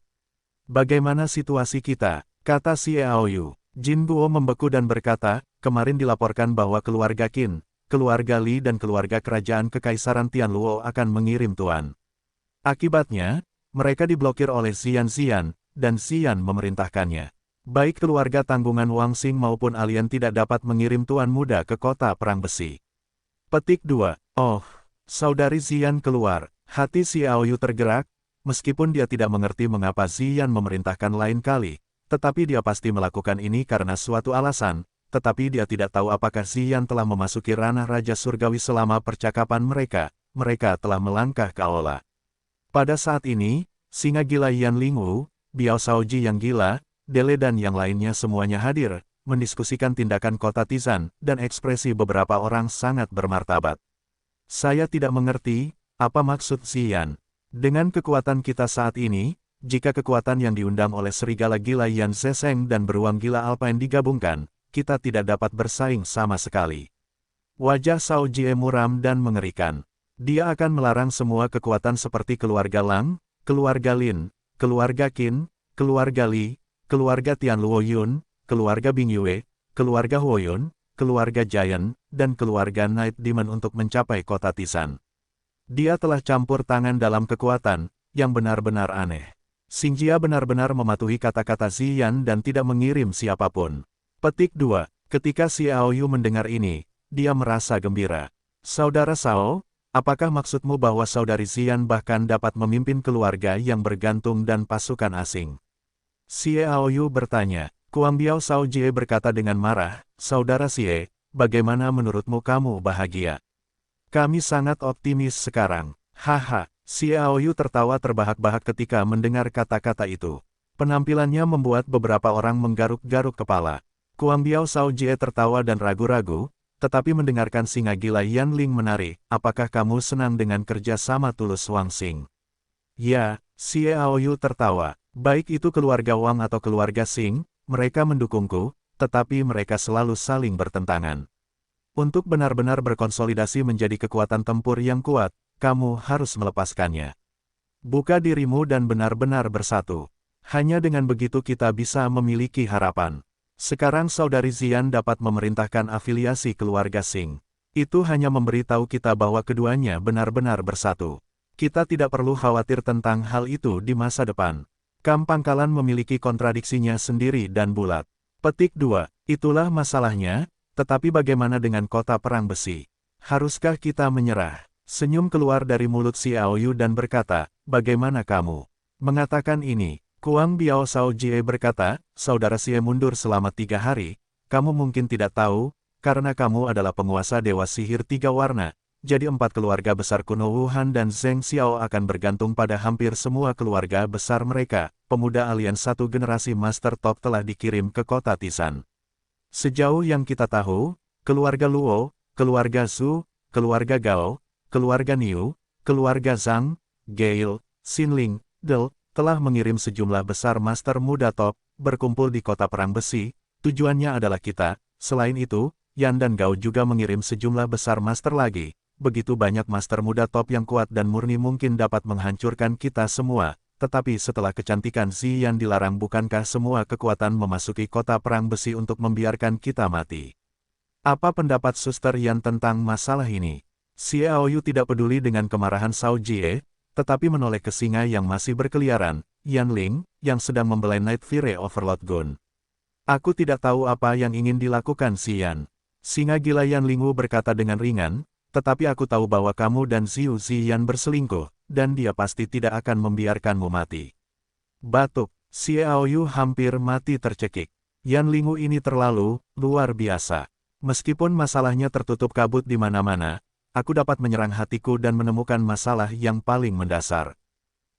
Bagaimana situasi kita? Kata Xiao Yu. Jin Guo membeku dan berkata, kemarin dilaporkan bahwa keluarga Qin, keluarga Li dan keluarga kerajaan Kekaisaran Tianluo akan mengirim tuan. Akibatnya, mereka diblokir oleh Xian, dan Xian memerintahkannya. Baik keluarga tanggungan Wang Xing maupun alien tidak dapat mengirim tuan muda ke kota perang besi. Petik 2. Oh, saudari Xian keluar. Hati Xiao Yu tergerak, meskipun dia tidak mengerti mengapa Xian memerintahkan lain kali, tetapi dia pasti melakukan ini karena suatu alasan, tetapi dia tidak tahu apakah Xian telah memasuki ranah Raja Surgawi selama percakapan mereka telah melangkah ke aula. Pada saat ini, singa gila Yan Lingwu, Biao Shaoji yang gila, Dele dan yang lainnya semuanya hadir, mendiskusikan tindakan kota Tizan, dan ekspresi beberapa orang sangat bermartabat. Saya tidak mengerti, apa maksud Xian. Dengan kekuatan kita saat ini, jika kekuatan yang diundang oleh serigala gila Yan Zesheng dan beruang gila Alpine digabungkan, kita tidak dapat bersaing sama sekali. Wajah Cao Jie muram dan mengerikan. Dia akan melarang semua kekuatan seperti keluarga Lang, keluarga Lin, keluarga Qin, keluarga Li, keluarga Tianluo Yun, keluarga Bing Yue, keluarga Huoyun, keluarga Giant, dan keluarga Night Demon untuk mencapai kota Tizan. Dia telah campur tangan dalam kekuatan, yang benar-benar aneh. Xingjia benar-benar mematuhi kata-kata Xian dan tidak mengirim siapapun. Petik 2. Ketika Xiao Yu mendengar ini, dia merasa gembira. Saudara Cao, Apakah maksudmu bahwa saudari Xian bahkan dapat memimpin keluarga yang bergantung dan pasukan asing? Xiao Yu bertanya. Kuangbiao Sao Jie berkata dengan marah, Saudara Xie, bagaimana menurutmu kamu bahagia? Kami sangat optimis sekarang. Haha, Xiao Yu tertawa terbahak-bahak ketika mendengar kata-kata itu. Penampilannya membuat beberapa orang menggaruk-garuk kepala. Kuangbiao Sao Jie tertawa dan ragu-ragu, tetapi mendengarkan singa gila Yan Ling menarik, apakah kamu senang dengan kerja sama tulus Wang Xing? Ya, Xiao Yu tertawa. Baik itu keluarga Wang atau keluarga Xing, mereka mendukungku, tetapi mereka selalu saling bertentangan. Untuk benar-benar berkonsolidasi menjadi kekuatan tempur yang kuat, kamu harus melepaskannya. Buka dirimu dan benar-benar bersatu. Hanya dengan begitu kita bisa memiliki harapan. Sekarang saudari Xian dapat memerintahkan afiliasi keluarga Xing. Itu hanya memberitahu kita bahwa keduanya benar-benar bersatu. Kita tidak perlu khawatir tentang hal itu di masa depan. Kam Pangkalan memiliki kontradiksinya sendiri dan bulat. Petik 2. Itulah masalahnya, tetapi bagaimana dengan kota perang besi? Haruskah kita menyerah? Senyum keluar dari mulut Xiao Yu dan berkata, bagaimana kamu mengatakan ini? Kuangbiao Sao Jie berkata, Saudara Xie mundur selama 3 hari, kamu mungkin tidak tahu, karena kamu adalah penguasa Dewa Sihir 3 warna, jadi 4 keluarga besar kuno Wuhan dan Zheng Xiao akan bergantung pada hampir semua keluarga besar mereka. Pemuda alien 1 generasi Master Top telah dikirim ke kota Tisan. Sejauh yang kita tahu, keluarga Luo, keluarga Zhu, keluarga Gao, keluarga Niu, keluarga Zhang, Gale, Xinling, Del, telah mengirim sejumlah besar Master Muda Top, berkumpul di kota perang besi, tujuannya adalah kita. Selain itu, Yan dan Gao juga mengirim sejumlah besar Master lagi. Begitu banyak Master Muda Top yang kuat dan murni mungkin dapat menghancurkan kita semua. Tetapi setelah kecantikan Ziyan dilarang, bukankah semua kekuatan memasuki kota perang besi untuk membiarkan kita mati? Apa pendapat Suster Yan tentang masalah ini? Xiao Yu tidak peduli dengan kemarahan Sao Jie, tetapi menoleh ke singa yang masih berkeliaran, Yan Ling, yang sedang membelai Night Fury Overlord Gun. Aku tidak tahu apa yang ingin dilakukan Xian. Singa gila Yan Lingu berkata dengan ringan, tetapi aku tahu bahwa kamu dan Xiu Ziyan berselingkuh, dan dia pasti tidak akan membiarkanmu mati. Batuk, Xiao Yu hampir mati tercekik. Yan Lingu ini terlalu luar biasa. Meskipun masalahnya tertutup kabut di mana-mana, aku dapat menyerang hatiku dan menemukan masalah yang paling mendasar.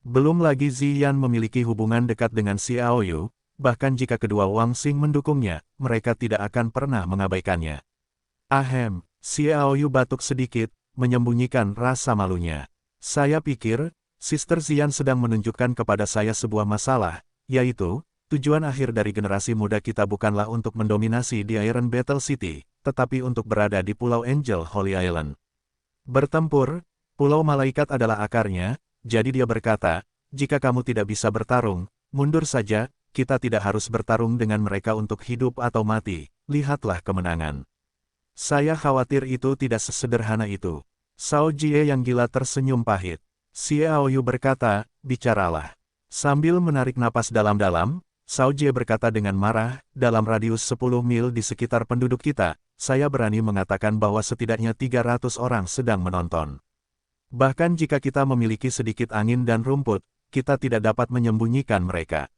Belum lagi Ziyan memiliki hubungan dekat dengan Xiao Yu, bahkan jika kedua Wang Xing mendukungnya, mereka tidak akan pernah mengabaikannya. Ahem, Xiao Yu batuk sedikit, menyembunyikan rasa malunya. Saya pikir, Sister Ziyan sedang menunjukkan kepada saya sebuah masalah, yaitu, tujuan akhir dari generasi muda kita bukanlah untuk mendominasi di Iron Battle City, tetapi untuk berada di Pulau Angel Holy Island. Bertempur, Pulau Malaikat adalah akarnya, jadi dia berkata, jika kamu tidak bisa bertarung, mundur saja, kita tidak harus bertarung dengan mereka untuk hidup atau mati, lihatlah kemenangan. Saya khawatir itu tidak sesederhana itu. Sao Jie yang gila tersenyum pahit. Xiao Yu berkata, bicaralah. Sambil menarik napas dalam-dalam, Sao Jie berkata dengan marah, dalam radius 10 mil di sekitar penduduk kita, saya berani mengatakan bahwa setidaknya 300 orang sedang menonton. Bahkan jika kita memiliki sedikit angin dan rumput, kita tidak dapat menyembunyikan mereka.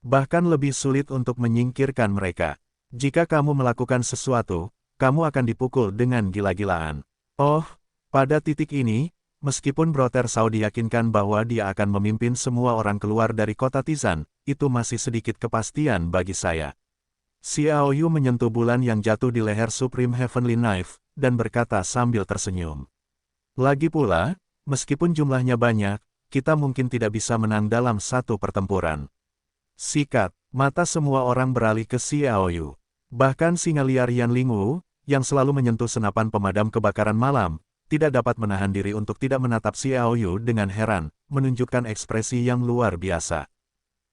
Bahkan lebih sulit untuk menyingkirkan mereka. Jika kamu melakukan sesuatu, kamu akan dipukul dengan gila-gilaan. Oh, pada titik ini, meskipun Brother Sao diyakinkan bahwa dia akan memimpin semua orang keluar dari kota Tisan, itu masih sedikit kepastian bagi saya. Xiao Yu menyentuh bulan yang jatuh di leher Supreme Heavenly Knife, dan berkata sambil tersenyum. Lagi pula, meskipun jumlahnya banyak, kita mungkin tidak bisa menang dalam satu pertempuran. Sikat, mata semua orang beralih ke Xiao Yu. Bahkan singa liar Yan Lingu, yang selalu menyentuh senapan pemadam kebakaran malam, tidak dapat menahan diri untuk tidak menatap Xiao Yu dengan heran, menunjukkan ekspresi yang luar biasa.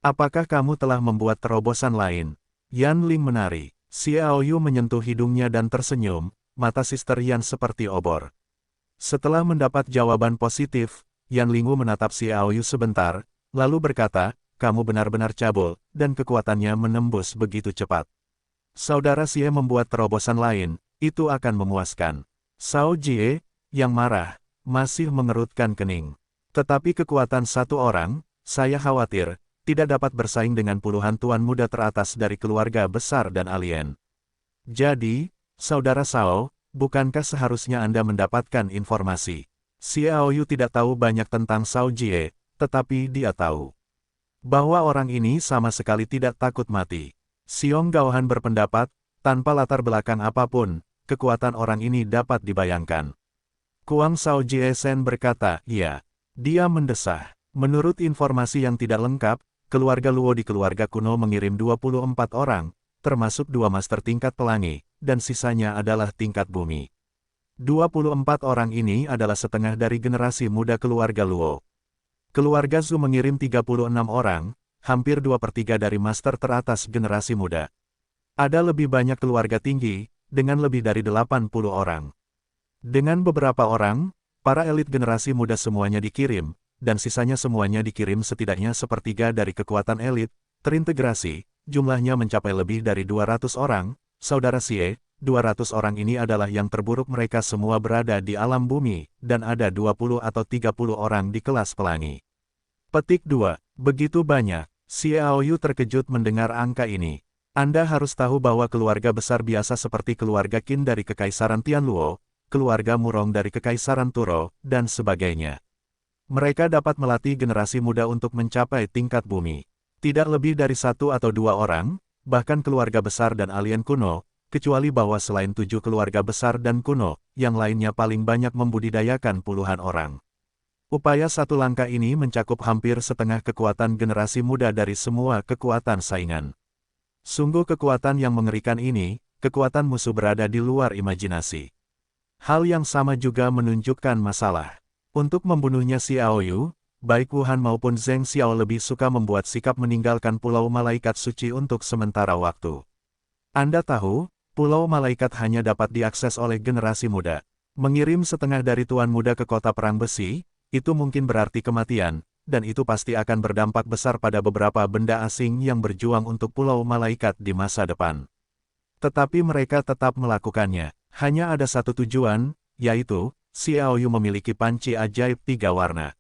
Apakah kamu telah membuat terobosan lain? Yan Ling menari. Xiao Yu menyentuh hidungnya dan tersenyum, mata Sister Yan seperti obor. Setelah mendapat jawaban positif, Yan Lingu menatap Xiao Yu sebentar, lalu berkata, kamu benar-benar cabul, dan kekuatannya menembus begitu cepat. Saudara Xie membuat terobosan lain, itu akan memuaskan. Sao Jie, yang marah, masih mengerutkan kening. Tetapi kekuatan satu orang, saya khawatir, tidak dapat bersaing dengan puluhan tuan muda teratas dari keluarga besar dan alien. Jadi, Saudara Sao, bukankah seharusnya Anda mendapatkan informasi? Xiao Yu tidak tahu banyak tentang Shao Jie, tetapi dia tahu bahwa orang ini sama sekali tidak takut mati. Xiong Gaohan berpendapat, tanpa latar belakang apapun, kekuatan orang ini dapat dibayangkan. Kuang Shao Jie Sen berkata, iya. Dia mendesah. Menurut informasi yang tidak lengkap, keluarga Luo di keluarga kuno mengirim 24 orang, termasuk 2 master tingkat pelangi, dan sisanya adalah tingkat bumi. 24 orang ini adalah setengah dari generasi muda keluarga Luo. Keluarga Zhu mengirim 36 orang, hampir 2/3 dari master teratas generasi muda. Ada lebih banyak keluarga tinggi, dengan lebih dari 80 orang. Dengan beberapa orang, para elit generasi muda semuanya dikirim, dan sisanya semuanya dikirim setidaknya sepertiga dari kekuatan elit, terintegrasi, jumlahnya mencapai lebih dari 200 orang, Saudara Xie. 200 orang ini adalah yang terburuk, mereka semua berada di alam bumi, dan ada 20 atau 30 orang di kelas pelangi. Petik 2. Begitu banyak. Xiao Yu terkejut mendengar angka ini. Anda harus tahu bahwa keluarga besar biasa seperti keluarga Qin dari Kekaisaran Tianluo, keluarga Murong dari Kekaisaran Turo, dan sebagainya. Mereka dapat melatih generasi muda untuk mencapai tingkat bumi. Tidak lebih dari 1 atau 2 orang, bahkan keluarga besar dan alien kuno, kecuali bahwa selain 7 keluarga besar dan kuno, yang lainnya paling banyak membudidayakan puluhan orang. Upaya satu langkah ini mencakup hampir setengah kekuatan generasi muda dari semua kekuatan saingan. Sungguh kekuatan yang mengerikan ini, kekuatan musuh berada di luar imajinasi. Hal yang sama juga menunjukkan masalah. Untuk membunuhnya Xiao Yu, baik Wuhan maupun Zheng Xiao lebih suka membuat sikap meninggalkan Pulau Malaikat Suci untuk sementara waktu. Anda tahu, Pulau Malaikat hanya dapat diakses oleh generasi muda. Mengirim setengah dari tuan muda ke kota perang besi, itu mungkin berarti kematian, dan itu pasti akan berdampak besar pada beberapa benda asing yang berjuang untuk Pulau Malaikat di masa depan. Tetapi mereka tetap melakukannya. Hanya ada satu tujuan, yaitu, Xiao Yu memiliki panci ajaib 3 warna.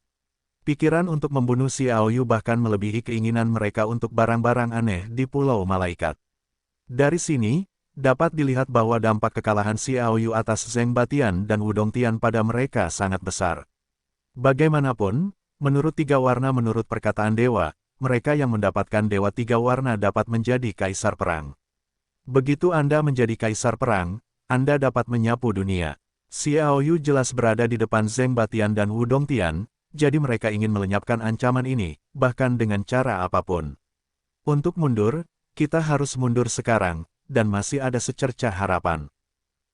Pikiran untuk membunuh Xiao Yu bahkan melebihi keinginan mereka untuk barang-barang aneh di Pulau Malaikat. Dari sini, dapat dilihat bahwa dampak kekalahan Xiao Yu atas Zheng Batian dan Wudong Tian pada mereka sangat besar. Bagaimanapun, menurut 3 warna menurut perkataan dewa, mereka yang mendapatkan dewa 3 warna dapat menjadi kaisar perang. Begitu Anda menjadi kaisar perang, Anda dapat menyapu dunia. Xiao Yu jelas berada di depan Zheng Batian dan Wudong Tian, jadi mereka ingin melenyapkan ancaman ini, bahkan dengan cara apapun. Untuk mundur, kita harus mundur sekarang, dan masih ada secercah harapan.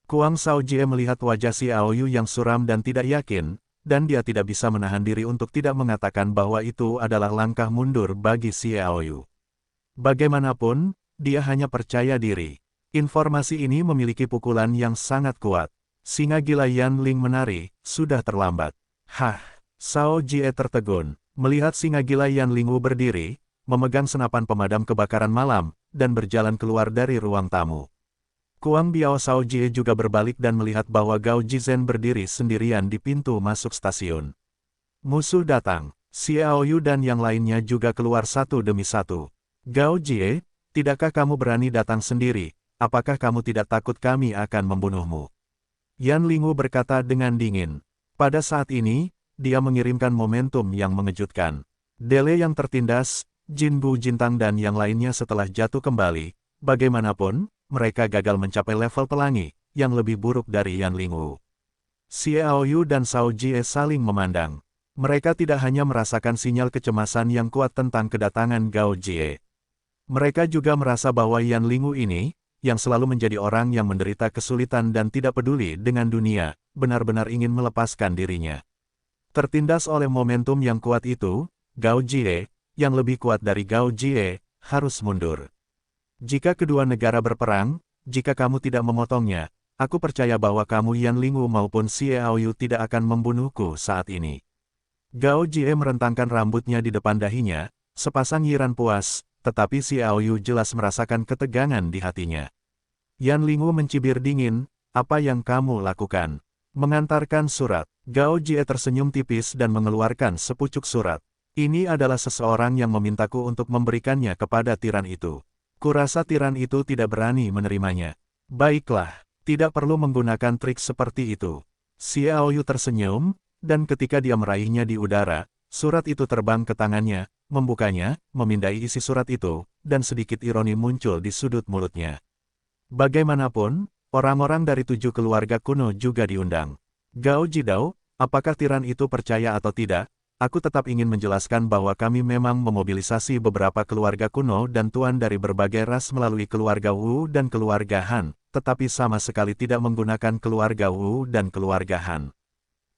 Kuang Shao Jie melihat wajah Xiao Yu yang suram dan tidak yakin, dan dia tidak bisa menahan diri untuk tidak mengatakan bahwa itu adalah langkah mundur bagi Xiao Yu. Bagaimanapun, dia hanya percaya diri. Informasi ini memiliki pukulan yang sangat kuat. Singa gila Yan Ling menari, sudah terlambat. Hah, Shao Jie tertegun, melihat singa gila Yan Lingwu berdiri, memegang senapan pemadam kebakaran malam, dan berjalan keluar dari ruang tamu. Kuang Biao Shao Jie juga berbalik dan melihat bahwa Gao Jizhen berdiri sendirian di pintu masuk stasiun. Musuh datang, Xiao Yu dan yang lainnya juga keluar satu demi satu. Gao Jie, tidakkah kamu berani datang sendiri? Apakah kamu tidak takut kami akan membunuhmu? Yan Lingwu berkata dengan dingin. Pada saat ini, dia mengirimkan momentum yang mengejutkan. Dele yang tertindas, Jin Bu Jintang dan yang lainnya setelah jatuh kembali, bagaimanapun, mereka gagal mencapai level pelangi, yang lebih buruk dari Yan Lingwu. Xiao Yu dan Shao Jie saling memandang. Mereka tidak hanya merasakan sinyal kecemasan yang kuat tentang kedatangan Gao Jie. Mereka juga merasa bahwa Yan Lingwu ini, yang selalu menjadi orang yang menderita kesulitan dan tidak peduli dengan dunia, benar-benar ingin melepaskan dirinya. Tertindas oleh momentum yang kuat itu, Gao Jie, yang lebih kuat dari Gao Jie, harus mundur. Jika kedua negara berperang, jika kamu tidak memotongnya, aku percaya bahwa kamu Yan Lingwu maupun Xiao Yu tidak akan membunuhku saat ini. Gao Jie merentangkan rambutnya di depan dahinya, sepasang yiran puas, tetapi Xiao Yu jelas merasakan ketegangan di hatinya. Yan Lingwu mencibir dingin, apa yang kamu lakukan? Mengantarkan surat. Gao Jie tersenyum tipis dan mengeluarkan sepucuk surat. Ini adalah seseorang yang memintaku untuk memberikannya kepada tiran itu. Kurasa tiran itu tidak berani menerimanya. Baiklah, tidak perlu menggunakan trik seperti itu. Xiao Yu tersenyum, dan ketika dia meraihnya di udara, surat itu terbang ke tangannya, membukanya, memindai isi surat itu, dan sedikit ironi muncul di sudut mulutnya. Bagaimanapun, orang-orang dari 7 keluarga kuno juga diundang. Gao Jidao, apakah tiran itu percaya atau tidak? Aku tetap ingin menjelaskan bahwa kami memang memobilisasi beberapa keluarga kuno dan tuan dari berbagai ras melalui keluarga Wu dan keluarga Han, tetapi sama sekali tidak menggunakan keluarga Wu dan keluarga Han.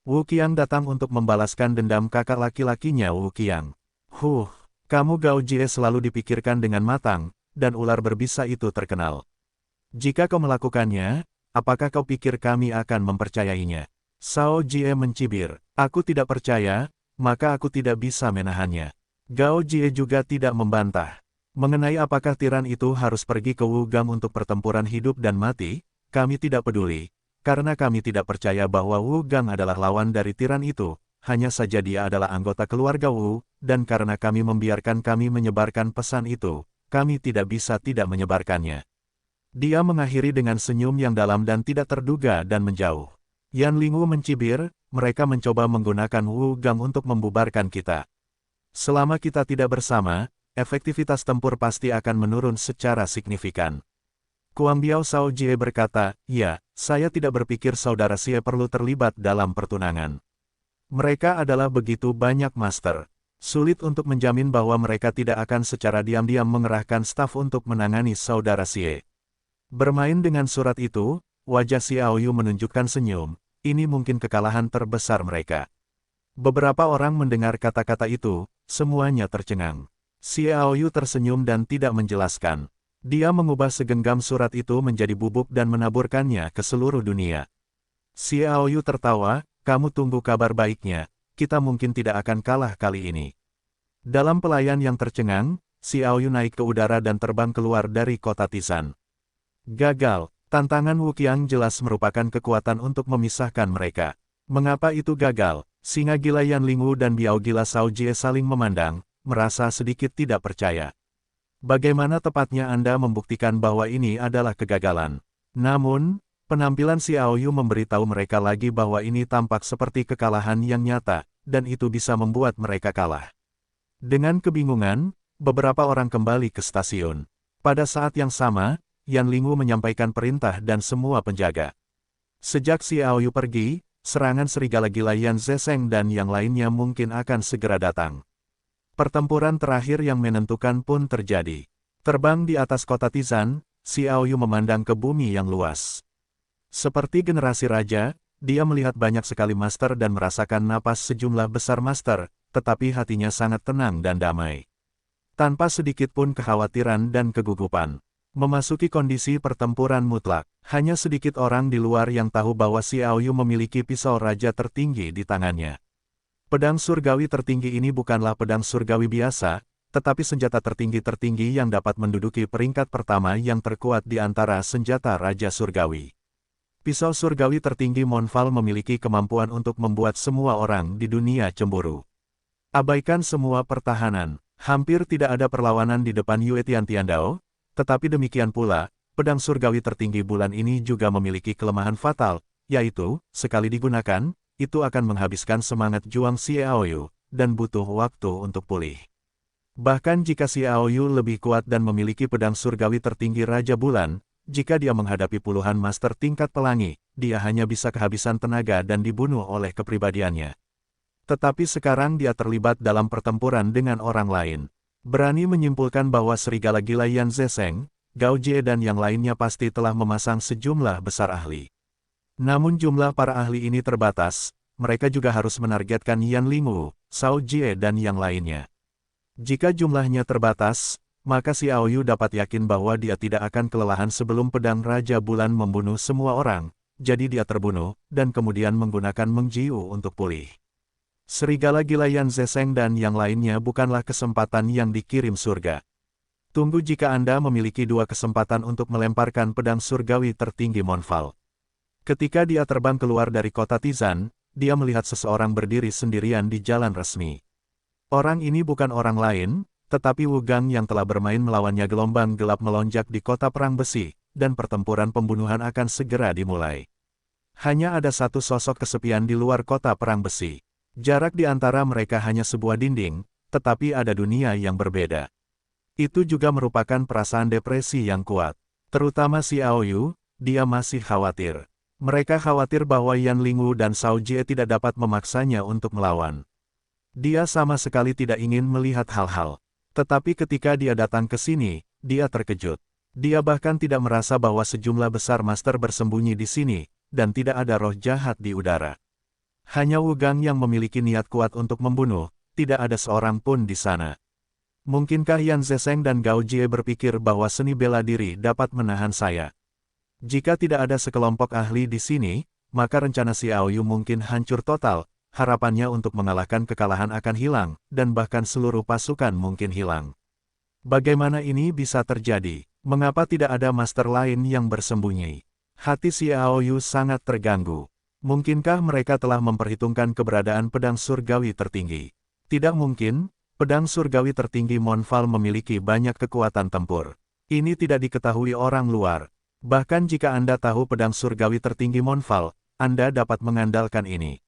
Wu Qiang datang untuk membalaskan dendam kakak laki-lakinya Wu Qiang. Kamu Gao Jie selalu dipikirkan dengan matang, dan ular berbisa itu terkenal. Jika kau melakukannya, apakah kau pikir kami akan mempercayainya? Shao Jie mencibir. Aku tidak percaya, maka aku tidak bisa menahannya. Gao Jie juga tidak membantah. Mengenai apakah tiran itu harus pergi ke Wu Gang untuk pertempuran hidup dan mati, kami tidak peduli, karena kami tidak percaya bahwa Wu Gang adalah lawan dari tiran itu, hanya saja dia adalah anggota keluarga Wu, dan karena kami membiarkan kami menyebarkan pesan itu, kami tidak bisa tidak menyebarkannya. Dia mengakhiri dengan senyum yang dalam dan tidak terduga dan menjauh. Yan Lingwu mencibir, mereka mencoba menggunakan Wu Gang untuk membubarkan kita. Selama kita tidak bersama, efektivitas tempur pasti akan menurun secara signifikan. Kuang Biao Shao Jie berkata, ya, saya tidak berpikir saudara Xie perlu terlibat dalam pertunangan. Mereka adalah begitu banyak master. Sulit untuk menjamin bahwa mereka tidak akan secara diam-diam mengerahkan staf untuk menangani saudara Xie. Bermain dengan surat itu, wajah Xiao Yu menunjukkan senyum, ini mungkin kekalahan terbesar mereka. Beberapa orang mendengar kata-kata itu, semuanya tercengang. Xiao Yu tersenyum dan tidak menjelaskan. Dia mengubah segenggam surat itu menjadi bubuk dan menaburkannya ke seluruh dunia. Xiao Yu tertawa, kamu tunggu kabar baiknya, kita mungkin tidak akan kalah kali ini. Dalam pelayan yang tercengang, Xiao Yu naik ke udara dan terbang keluar dari kota Tisan. Gagal, tantangan Wu Qiang jelas merupakan kekuatan untuk memisahkan mereka. Mengapa itu gagal? Singa gila Yan Lingwu dan Biao gila Shao Jie saling memandang, merasa sedikit tidak percaya. Bagaimana tepatnya Anda membuktikan bahwa ini adalah kegagalan? Namun, penampilan Xiao Yu memberitahu mereka lagi bahwa ini tampak seperti kekalahan yang nyata, dan itu bisa membuat mereka kalah. Dengan kebingungan, beberapa orang kembali ke stasiun. Pada saat yang sama, Yan Lingwu menyampaikan perintah dan semua penjaga. Sejak Xiao Yu pergi, serangan serigala gila Yan Zesheng dan yang lainnya mungkin akan segera datang. Pertempuran terakhir yang menentukan pun terjadi. Terbang di atas kota Tisan, Xiao Yu memandang ke bumi yang luas. Seperti generasi raja, dia melihat banyak sekali master dan merasakan napas sejumlah besar master, tetapi hatinya sangat tenang dan damai. Tanpa sedikit pun kekhawatiran dan kegugupan. Memasuki kondisi pertempuran mutlak, hanya sedikit orang di luar yang tahu bahwa Xiao Yu memiliki pisau raja tertinggi di tangannya. Pedang surgawi tertinggi ini bukanlah pedang surgawi biasa, tetapi senjata tertinggi yang dapat menduduki peringkat pertama yang terkuat di antara senjata raja surgawi. Pisau surgawi tertinggi Monfal memiliki kemampuan untuk membuat semua orang di dunia cemburu. Abaikan semua pertahanan, hampir tidak ada perlawanan di depan Yue Tiantiandao. Tetapi demikian pula, pedang surgawi tertinggi bulan ini juga memiliki kelemahan fatal, yaitu, sekali digunakan, itu akan menghabiskan semangat juang Xiao Yu, dan butuh waktu untuk pulih. Bahkan jika Xiao Yu lebih kuat dan memiliki pedang surgawi tertinggi Raja Bulan, jika dia menghadapi puluhan master tingkat pelangi, dia hanya bisa kehabisan tenaga dan dibunuh oleh kepribadiannya. Tetapi sekarang dia terlibat dalam pertempuran dengan orang lain. Berani menyimpulkan bahwa serigala gila Yan Zesheng, Gao Jie dan yang lainnya pasti telah memasang sejumlah besar ahli. Namun jumlah para ahli ini terbatas, mereka juga harus menargetkan Yan Lingwu, Shao Jie dan yang lainnya. Jika jumlahnya terbatas, maka Xiao Yu dapat yakin bahwa dia tidak akan kelelahan sebelum pedang Raja Bulan membunuh semua orang, jadi dia terbunuh, dan kemudian menggunakan Meng Jiu untuk pulih. Serigala gila Yan Zesheng dan yang lainnya bukanlah kesempatan yang dikirim surga. Tunggu jika Anda memiliki dua kesempatan untuk melemparkan pedang surgawi tertinggi Monfal. Ketika dia terbang keluar dari kota Tizan, dia melihat seseorang berdiri sendirian di jalan resmi. Orang ini bukan orang lain, tetapi Wu Gang yang telah bermain melawannya. Gelombang gelap melonjak di kota perang besi, dan pertempuran pembunuhan akan segera dimulai. Hanya ada satu sosok kesepian di luar kota perang besi. Jarak di antara mereka hanya sebuah dinding, tetapi ada dunia yang berbeda. Itu juga merupakan perasaan depresi yang kuat. Terutama Xiao Yu, dia masih khawatir. Mereka khawatir bahwa Yan Lingwu dan Shao Jie tidak dapat memaksanya untuk melawan. Dia sama sekali tidak ingin melihat hal-hal. Tetapi ketika dia datang ke sini, dia terkejut. Dia bahkan tidak merasa bahwa sejumlah besar master bersembunyi di sini, dan tidak ada roh jahat di udara. Hanya Wu Gang yang memiliki niat kuat untuk membunuh, tidak ada seorang pun di sana. Mungkinkah Yan Zesheng dan Gao Jie berpikir bahwa seni bela diri dapat menahan saya? Jika tidak ada sekelompok ahli di sini, maka rencana Xiao Yu mungkin hancur total, harapannya untuk mengalahkan kekalahan akan hilang, dan bahkan seluruh pasukan mungkin hilang. Bagaimana ini bisa terjadi? Mengapa tidak ada master lain yang bersembunyi? Hati Xiao Yu sangat terganggu. Mungkinkah mereka telah memperhitungkan keberadaan pedang surgawi tertinggi? Tidak mungkin, pedang surgawi tertinggi Monfal memiliki banyak kekuatan tempur. Ini tidak diketahui orang luar. Bahkan jika Anda tahu pedang surgawi tertinggi Monfal, Anda dapat mengandalkan ini.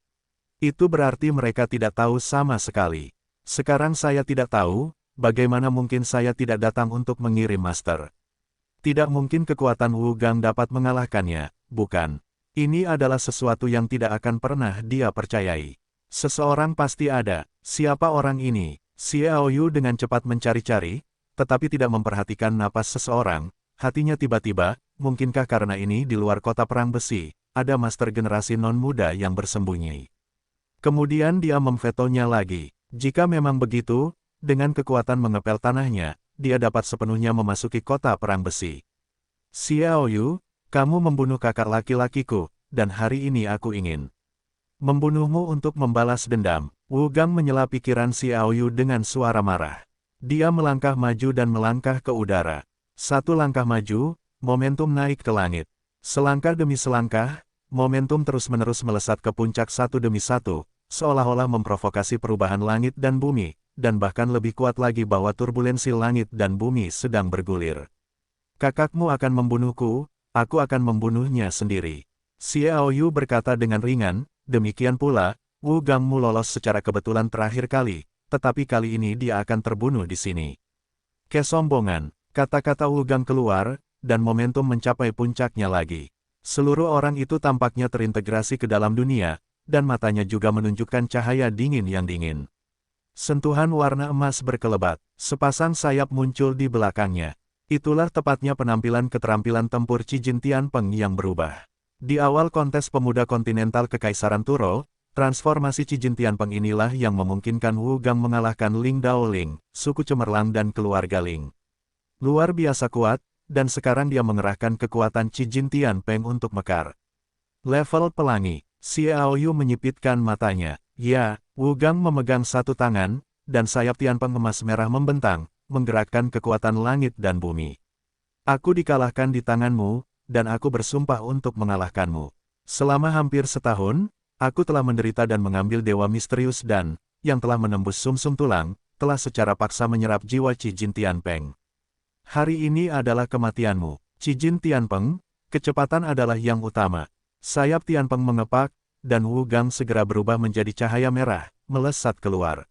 Itu berarti mereka tidak tahu sama sekali. Sekarang saya tidak tahu, bagaimana mungkin saya tidak datang untuk mengirim master. Tidak mungkin kekuatan Wu Gang dapat mengalahkannya, bukan? Ini adalah sesuatu yang tidak akan pernah dia percayai. Seseorang pasti ada. Siapa orang ini? Xiao Yu dengan cepat mencari-cari, tetapi tidak memperhatikan napas seseorang. Hatinya tiba-tiba, mungkinkah karena ini di luar kota perang besi, ada master generasi non-muda yang bersembunyi. Kemudian dia memvetonya lagi. Jika memang begitu, dengan kekuatan mengepel tanahnya, dia dapat sepenuhnya memasuki kota perang besi. Xiao Yu, kamu membunuh kakak laki-lakiku, dan hari ini aku ingin membunuhmu untuk membalas dendam. Wu Gang menyela pikiran Xiao Yu dengan suara marah. Dia melangkah maju dan melangkah ke udara. Satu langkah maju, momentum naik ke langit. Selangkah demi selangkah, momentum terus-menerus melesat ke puncak satu demi satu, seolah-olah memprovokasi perubahan langit dan bumi, dan bahkan lebih kuat lagi bahwa turbulensi langit dan bumi sedang bergulir. Kakakmu akan membunuhku, aku akan membunuhnya sendiri. Xiao Yu berkata dengan ringan, demikian pula, Wu Gangmu lolos secara kebetulan terakhir kali, tetapi kali ini dia akan terbunuh di sini. Kesombongan. Kata-kata Wu Gang keluar, dan momentum mencapai puncaknya lagi. Seluruh orang itu tampaknya terintegrasi ke dalam dunia, dan matanya juga menunjukkan cahaya dingin yang dingin. Sentuhan warna emas berkelebat, sepasang sayap muncul di belakangnya. Itulah tepatnya penampilan keterampilan tempur Qi Jin Tianpeng yang berubah. Di awal kontes pemuda kontinental Kekaisaran Turo, transformasi Qi Jin Tianpeng inilah yang memungkinkan Wu Gang mengalahkan Ling Daoling, suku cemerlang dan keluarga Ling. Luar biasa kuat, dan sekarang dia mengerahkan kekuatan Qi Jin Tianpeng untuk mekar. Level pelangi, Xiao Yu menyipitkan matanya. Ya, Wu Gang memegang satu tangan, dan sayap Tianpeng emas merah membentang, menggerakkan kekuatan langit dan bumi. Aku dikalahkan di tanganmu, dan aku bersumpah untuk mengalahkanmu. Selama hampir setahun, aku telah menderita dan mengambil dewa misterius dan, yang telah menembus sumsum tulang, telah secara paksa menyerap jiwa Qi Jin Tianpeng. Hari ini adalah kematianmu, Qi Jin Tianpeng, kecepatan adalah yang utama. Sayap Tianpeng mengepak, dan Wu Gang segera berubah menjadi cahaya merah, melesat keluar.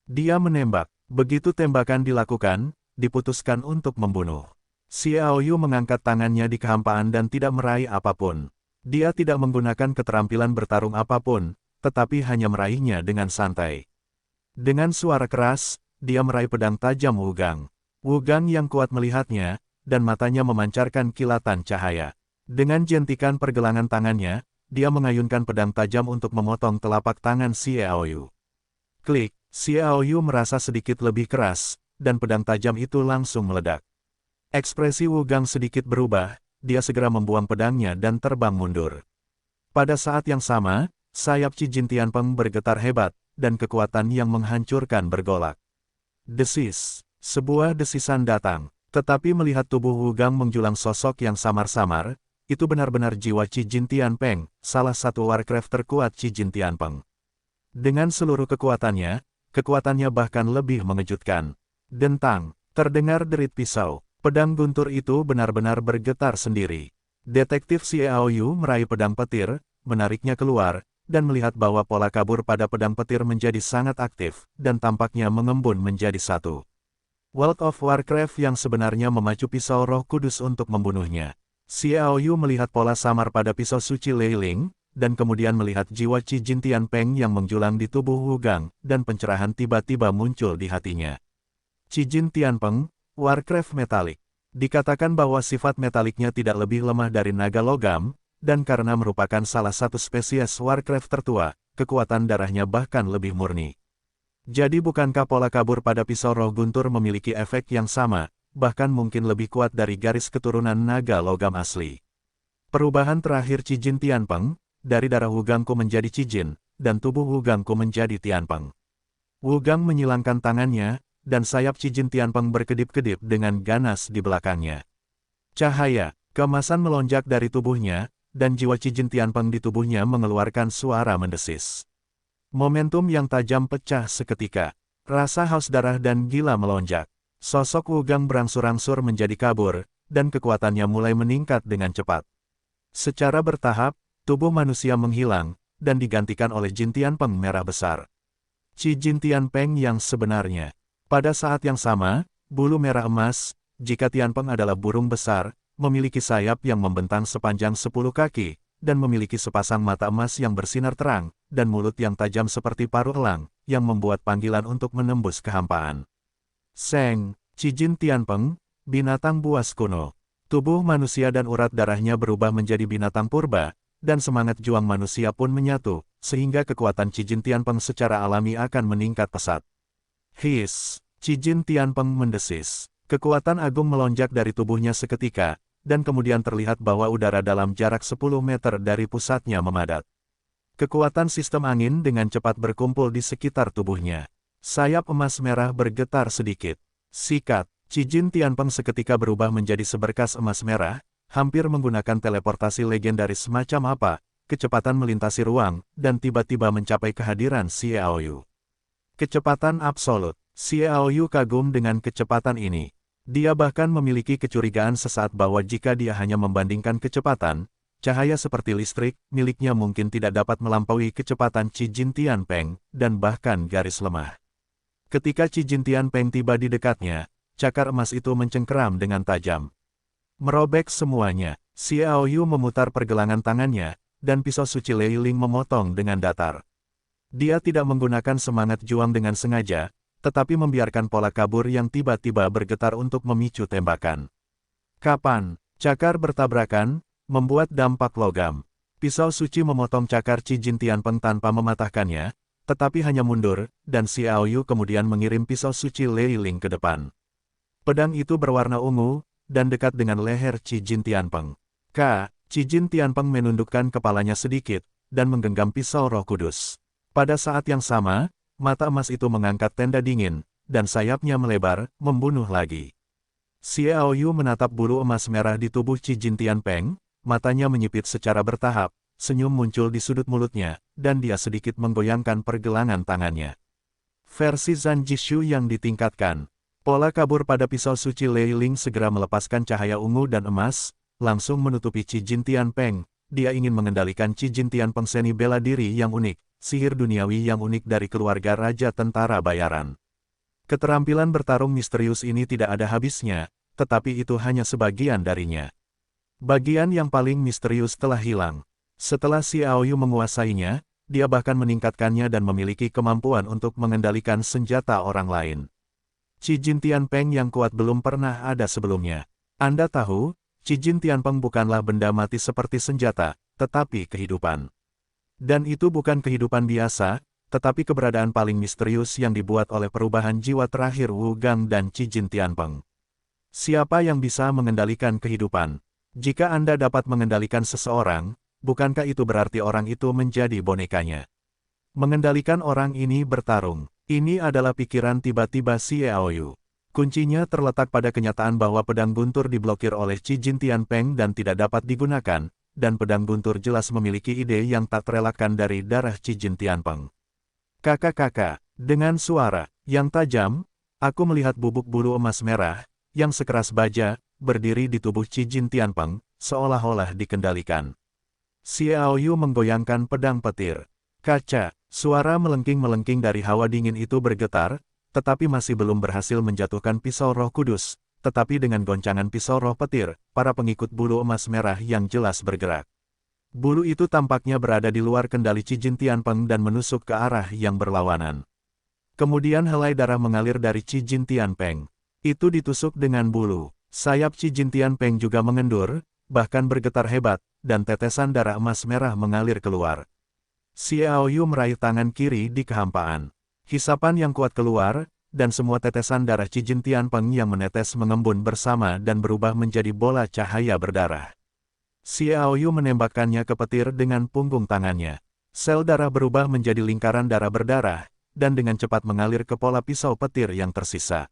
Dia menembak, begitu tembakan dilakukan, diputuskan untuk membunuh. Xiao Yu mengangkat tangannya di kehampaan dan tidak meraih apapun. Dia tidak menggunakan keterampilan bertarung apapun, tetapi hanya meraihnya dengan santai. Dengan suara keras, dia meraih pedang tajam Wu Gang. Wu Gang yang kuat melihatnya, dan matanya memancarkan kilatan cahaya. Dengan jentikan pergelangan tangannya, dia mengayunkan pedang tajam untuk memotong telapak tangan Xiao Yu. Klik, Xiao Yu merasa sedikit lebih keras, dan pedang tajam itu langsung meledak. Ekspresi Wu Gang sedikit berubah, dia segera membuang pedangnya dan terbang mundur. Pada saat yang sama, sayap Qi Jin Tianpeng bergetar hebat, dan kekuatan yang menghancurkan bergolak. Desis. Sebuah desisan datang, tetapi melihat tubuh Wu Gang menjulang sosok yang samar-samar, itu benar-benar jiwa Qi Jin Tianpeng, salah satu Warcraft terkuat Qi Jin Tianpeng. Dengan seluruh kekuatannya bahkan lebih mengejutkan. Dentang, terdengar derit pisau, pedang guntur itu benar-benar bergetar sendiri. Detektif Xiao Yu meraih pedang petir, menariknya keluar, dan melihat bahwa pola kabur pada pedang petir menjadi sangat aktif, dan tampaknya mengembun menjadi satu. World of Warcraft yang sebenarnya memacu pisau roh kudus untuk membunuhnya. Xiao Yu melihat pola samar pada pisau suci Lei Ling, dan kemudian melihat jiwa Qi Jin Tianpeng yang menjulang di tubuh Wu Gang, dan pencerahan tiba-tiba muncul di hatinya. Qi Jin Tianpeng, Warcraft metalik. Dikatakan bahwa sifat metaliknya tidak lebih lemah dari naga logam, dan karena merupakan salah satu spesies Warcraft tertua, kekuatan darahnya bahkan lebih murni. Jadi bukankah pola kabur pada pisau roh guntur memiliki efek yang sama, bahkan mungkin lebih kuat dari garis keturunan naga logam asli? Perubahan terakhir Qi Jin Tianpeng, dari darah Wu Gangku menjadi Qi Jin, dan tubuh Wu Gangku menjadi Tianpeng. Wu Gang menyilangkan tangannya, dan sayap Qi Jin Tianpeng berkedip-kedip dengan ganas di belakangnya. Cahaya, keemasan melonjak dari tubuhnya, dan jiwa Qi Jin Tianpeng di tubuhnya mengeluarkan suara mendesis. Momentum yang tajam pecah seketika. Rasa haus darah dan gila melonjak. Sosok Wu Gang berangsur-angsur menjadi kabur, dan kekuatannya mulai meningkat dengan cepat. Secara bertahap, tubuh manusia menghilang, dan digantikan oleh Jin Tianpeng merah besar. Qi Jin Tianpeng yang sebenarnya. Pada saat yang sama, bulu merah emas, jika Tianpeng adalah burung besar, memiliki sayap yang membentang sepanjang 10 kaki, dan memiliki sepasang mata emas yang bersinar terang, dan mulut yang tajam seperti paruh elang, yang membuat panggilan untuk menembus kehampaan. Seng, Qi Jin Tianpeng, binatang buas kuno. Tubuh manusia dan urat darahnya berubah menjadi binatang purba, dan semangat juang manusia pun menyatu, sehingga kekuatan Qi Jin Tianpeng secara alami akan meningkat pesat. Hiss, Qi Jin Tianpeng mendesis. Kekuatan agung melonjak dari tubuhnya seketika, dan kemudian terlihat bahwa udara dalam jarak 10 meter dari pusatnya memadat. Kekuatan sistem angin dengan cepat berkumpul di sekitar tubuhnya. Sayap emas merah bergetar sedikit. Sikat, Qi Jin Tianpeng seketika berubah menjadi seberkas emas merah, hampir menggunakan teleportasi legendaris macam apa, kecepatan melintasi ruang, dan tiba-tiba mencapai kehadiran Xiao Yu. Kecepatan absolut. Xiao Yu kagum dengan kecepatan ini. Dia bahkan memiliki kecurigaan sesaat bahwa jika dia hanya membandingkan kecepatan, cahaya seperti listrik, miliknya mungkin tidak dapat melampaui kecepatan Qi Jin Tianpeng, dan bahkan garis lemah. Ketika Qi Jin Tianpeng tiba di dekatnya, cakar emas itu mencengkeram dengan tajam. Merobek semuanya, Xiao Yu memutar pergelangan tangannya, dan pisau suci Lei Ling memotong dengan datar. Dia tidak menggunakan semangat juang dengan sengaja, tetapi membiarkan pola kabur yang tiba-tiba bergetar untuk memicu tembakan. Kapan? Cakar bertabrakan, membuat dampak logam. Pisau suci memotong cakar Qi Jin Tianpeng tanpa mematahkannya, tetapi hanya mundur, dan Xiao Yu kemudian mengirim pisau suci Lei Ling ke depan. Pedang itu berwarna ungu, dan dekat dengan leher Qi Jin Tianpeng. Qi Jin Tianpeng menundukkan kepalanya sedikit, dan menggenggam pisau roh kudus. Pada saat yang sama, mata emas itu mengangkat tenda dingin, dan sayapnya melebar, membunuh lagi. Xiao Yu menatap bulu emas merah di tubuh Qi Jin Tianpeng, matanya menyipit secara bertahap, senyum muncul di sudut mulutnya, dan dia sedikit menggoyangkan pergelangan tangannya. Versi Zhan Jishu yang ditingkatkan. Pola kabur pada pisau suci Lei Ling segera melepaskan cahaya ungu dan emas, langsung menutupi Qi Jin Tianpeng. Dia ingin mengendalikan Qi Jin Tianpeng seni bela diri yang unik, sihir duniawi yang unik dari keluarga Raja Tentara Bayaran. Keterampilan bertarung misterius ini tidak ada habisnya, tetapi itu hanya sebagian darinya. Bagian yang paling misterius telah hilang. Setelah Xiao Yu menguasainya, dia bahkan meningkatkannya dan memiliki kemampuan untuk mengendalikan senjata orang lain. Qi Jin Tianpeng yang kuat belum pernah ada sebelumnya. Anda tahu, Qi Jin Tianpeng bukanlah benda mati seperti senjata, tetapi kehidupan. Dan itu bukan kehidupan biasa, tetapi keberadaan paling misterius yang dibuat oleh perubahan jiwa terakhir Wu Gang dan Qi Jin Tianpeng. Siapa yang bisa mengendalikan kehidupan? Jika Anda dapat mengendalikan seseorang, bukankah itu berarti orang itu menjadi bonekanya? Mengendalikan orang ini bertarung. Ini adalah pikiran tiba-tiba Xiao Yu. Kuncinya terletak pada kenyataan bahwa pedang guntur diblokir oleh Qi Jin Tianpeng dan tidak dapat digunakan, dan pedang guntur jelas memiliki ide yang tak terelakkan dari darah Qi Jin Tianpeng. Kakak-kakak, dengan suara yang tajam, aku melihat bubuk bulu emas merah, yang sekeras baja, berdiri di tubuh Qi Jin Tianpeng, seolah-olah dikendalikan. Xiao Yu menggoyangkan pedang petir. Kaca, suara melengking-melengking dari hawa dingin itu bergetar, tetapi masih belum berhasil menjatuhkan pisau Roh Kudus, tetapi dengan goncangan pisau roh petir, para pengikut bulu emas merah yang jelas bergerak. Bulu itu tampaknya berada di luar kendali Qi Jin Tianpeng dan menusuk ke arah yang berlawanan. Kemudian helai darah mengalir dari Qi Jin Tianpeng. Itu ditusuk dengan bulu. Sayap Qi Jin Tianpeng juga mengendur, bahkan bergetar hebat, dan tetesan darah emas merah mengalir keluar. Xiao Yu meraih tangan kiri di kehampaan. Hisapan yang kuat keluar, dan semua tetesan darah Qi Jin Tianpeng yang menetes mengembun bersama dan berubah menjadi bola cahaya berdarah. Xiao Yu menembakkannya ke petir dengan punggung tangannya. Sel darah berubah menjadi lingkaran darah berdarah, dan dengan cepat mengalir ke pola pisau petir yang tersisa.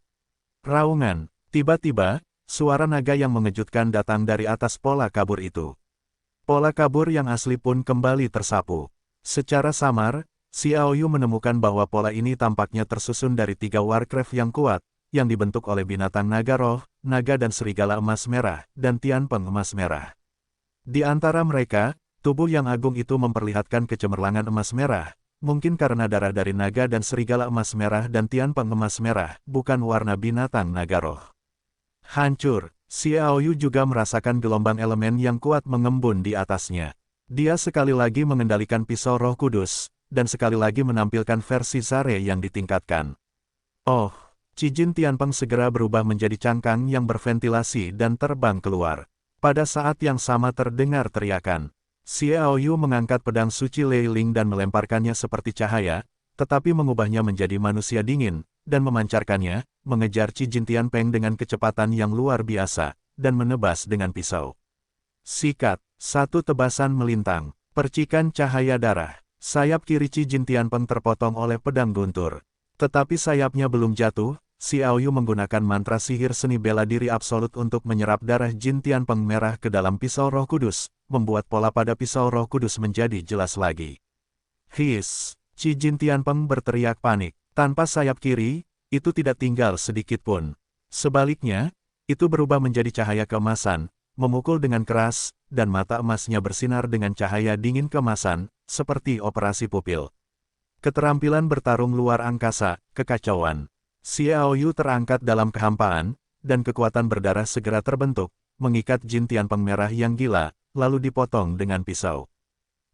Raungan, tiba-tiba, suara naga yang mengejutkan datang dari atas pola kabur itu. Pola kabur yang asli pun kembali tersapu. Secara samar, Xiao Yu menemukan bahwa pola ini tampaknya tersusun dari 3 Warcraft yang kuat, yang dibentuk oleh binatang naga roh, naga dan serigala emas merah, dan Tianpeng emas merah. Di antara mereka, tubuh yang agung itu memperlihatkan kecemerlangan emas merah, mungkin karena darah dari naga dan serigala emas merah dan Tianpeng emas merah, bukan warna binatang naga roh. Hancur, Xiao Yu juga merasakan gelombang elemen yang kuat mengembun di atasnya. Dia sekali lagi mengendalikan pisau Roh Kudus, dan sekali lagi menampilkan versi Zare yang ditingkatkan. Oh, Qi Jin Tianpeng segera berubah menjadi cangkang yang berventilasi dan terbang keluar. Pada saat yang sama terdengar teriakan. Xiao Yu mengangkat pedang suci Lei Ling dan melemparkannya seperti cahaya, tetapi mengubahnya menjadi manusia dingin, dan memancarkannya, mengejar Qi Jin Tianpeng dengan kecepatan yang luar biasa, dan menebas dengan pisau. Sikat, satu tebasan melintang, percikan cahaya darah. Sayap kiri Qi Jin Tianpeng terpotong oleh pedang guntur. Tetapi sayapnya belum jatuh, Xiao Yu menggunakan mantra sihir seni bela diri absolut untuk menyerap darah Jin Tianpeng merah ke dalam pisau Roh Kudus, membuat pola pada pisau Roh Kudus menjadi jelas lagi. His! Qi Jin Tianpeng berteriak panik. Tanpa sayap kiri, itu tidak tinggal sedikit pun. Sebaliknya, itu berubah menjadi cahaya keemasan, memukul dengan keras, dan mata emasnya bersinar dengan cahaya dingin keemasan, seperti operasi pupil. Keterampilan bertarung luar angkasa, kekacauan. Xiao Yu terangkat dalam kehampaan, dan kekuatan berdarah segera terbentuk, mengikat Jin Tianpeng merah yang gila, lalu dipotong dengan pisau.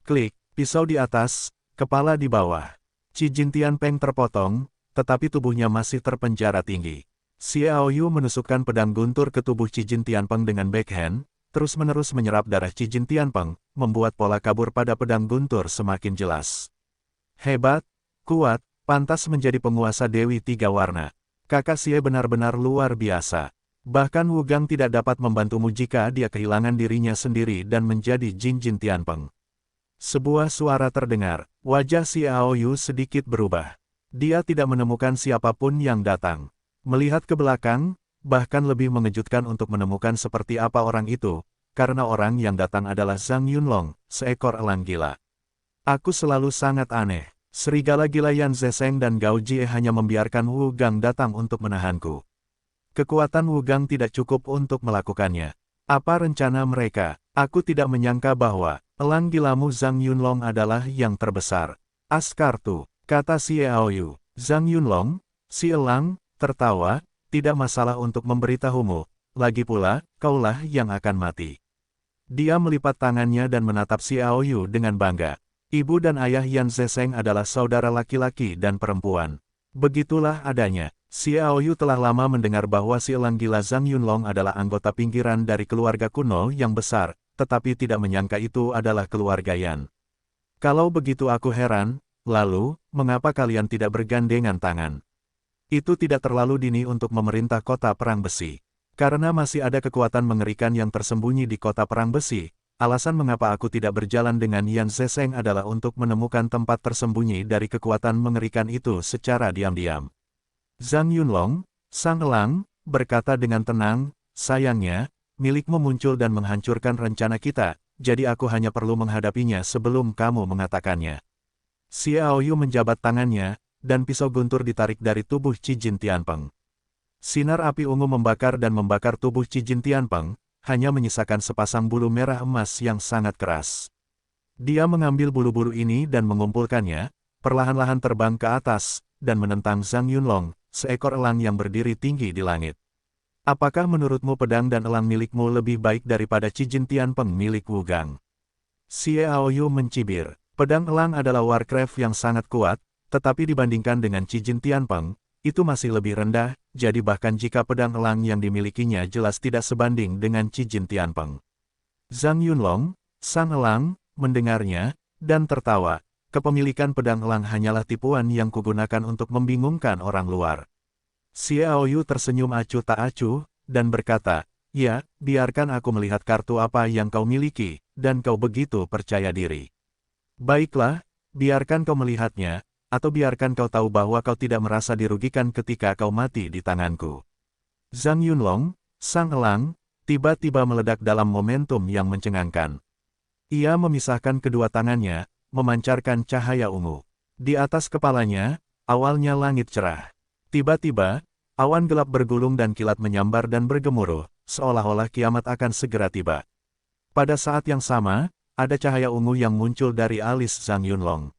Klik, pisau di atas, kepala di bawah. Qi Jin Tianpeng terpotong, tetapi tubuhnya masih terpenjara tinggi. Xiao Yu menusukkan pedang guntur ke tubuh Qi Jin Tianpeng dengan backhand, terus-menerus menyerap darah Qi Jin Tianpeng, membuat pola kabur pada pedang guntur semakin jelas. Hebat, kuat, pantas menjadi penguasa Dewi Tiga Warna. Kakak Xie benar-benar luar biasa. Bahkan Wu Gang tidak dapat membantumu jika dia kehilangan dirinya sendiri dan menjadi Jin Jin Tianpeng. Sebuah suara terdengar, wajah Xiao Yu sedikit berubah. Dia tidak menemukan siapapun yang datang. Melihat ke belakang, bahkan lebih mengejutkan untuk menemukan seperti apa orang itu, karena orang yang datang adalah Zhang Yunlong, seekor elang gila. Aku selalu sangat aneh. Serigala gila Yan Zesheng dan Gao Jie hanya membiarkan Wu Gang datang untuk menahanku. Kekuatan Wu Gang tidak cukup untuk melakukannya. Apa rencana mereka? Aku tidak menyangka bahwa elang gilamu Zhang Yunlong adalah yang terbesar. Askartu, kata Xiao Yu. Zhang Yunlong, si elang, tertawa, tidak masalah untuk memberitahumu, lagi pula, kaulah yang akan mati. Dia melipat tangannya dan menatap Xiao Yu dengan bangga. Ibu dan ayah Yan Zesheng adalah saudara laki-laki dan perempuan. Begitulah adanya. Xiao Yu telah lama mendengar bahwa si elang gila Zhang Yunlong adalah anggota pinggiran dari keluarga kuno yang besar, tetapi tidak menyangka itu adalah keluarga Yan. Kalau begitu aku heran, lalu, mengapa kalian tidak bergandengan tangan? Itu tidak terlalu dini untuk memerintah kota perang besi. Karena masih ada kekuatan mengerikan yang tersembunyi di kota perang besi, alasan mengapa aku tidak berjalan dengan Yan Zesheng adalah untuk menemukan tempat tersembunyi dari kekuatan mengerikan itu secara diam-diam. Zhang Yunlong, Sang elang berkata dengan tenang, sayangnya, milikmu muncul dan menghancurkan rencana kita, jadi aku hanya perlu menghadapinya sebelum kamu mengatakannya. Xiaoyu menjabat tangannya, dan pisau guntur ditarik dari tubuh Qi Jin Tianpeng. Sinar api ungu membakar dan membakar tubuh Qi Jin Tianpeng, hanya menyisakan sepasang bulu merah emas yang sangat keras. Dia mengambil bulu-bulu ini dan mengumpulkannya, perlahan-lahan terbang ke atas, dan menentang Zhang Yunlong, seekor elang yang berdiri tinggi di langit. Apakah menurutmu pedang dan elang milikmu lebih baik daripada Qi Jin Tianpeng milik Wu Gang? Xiaoyu mencibir. Pedang elang adalah Warcraft yang sangat kuat, tetapi dibandingkan dengan Qi Jin Tianpeng, itu masih lebih rendah, jadi bahkan jika pedang elang yang dimilikinya jelas tidak sebanding dengan Qi Jin Tianpeng. Zhang Yunlong, sang elang, mendengarnya, dan tertawa. Kepemilikan pedang elang hanyalah tipuan yang kugunakan untuk membingungkan orang luar. Xiaoyu tersenyum acuh tak acuh, dan berkata, ya, biarkan aku melihat kartu apa yang kau miliki, dan kau begitu percaya diri. Baiklah, biarkan kau melihatnya, atau biarkan kau tahu bahwa kau tidak merasa dirugikan ketika kau mati di tanganku. Zhang Yunlong, sang elang, tiba-tiba meledak dalam momentum yang mencengangkan. Ia memisahkan kedua tangannya, memancarkan cahaya ungu. Di atas kepalanya, awalnya langit cerah. Tiba-tiba, awan gelap bergulung dan kilat menyambar dan bergemuruh, seolah-olah kiamat akan segera tiba. Pada saat yang sama, ada cahaya ungu yang muncul dari alis Zhang Yunlong.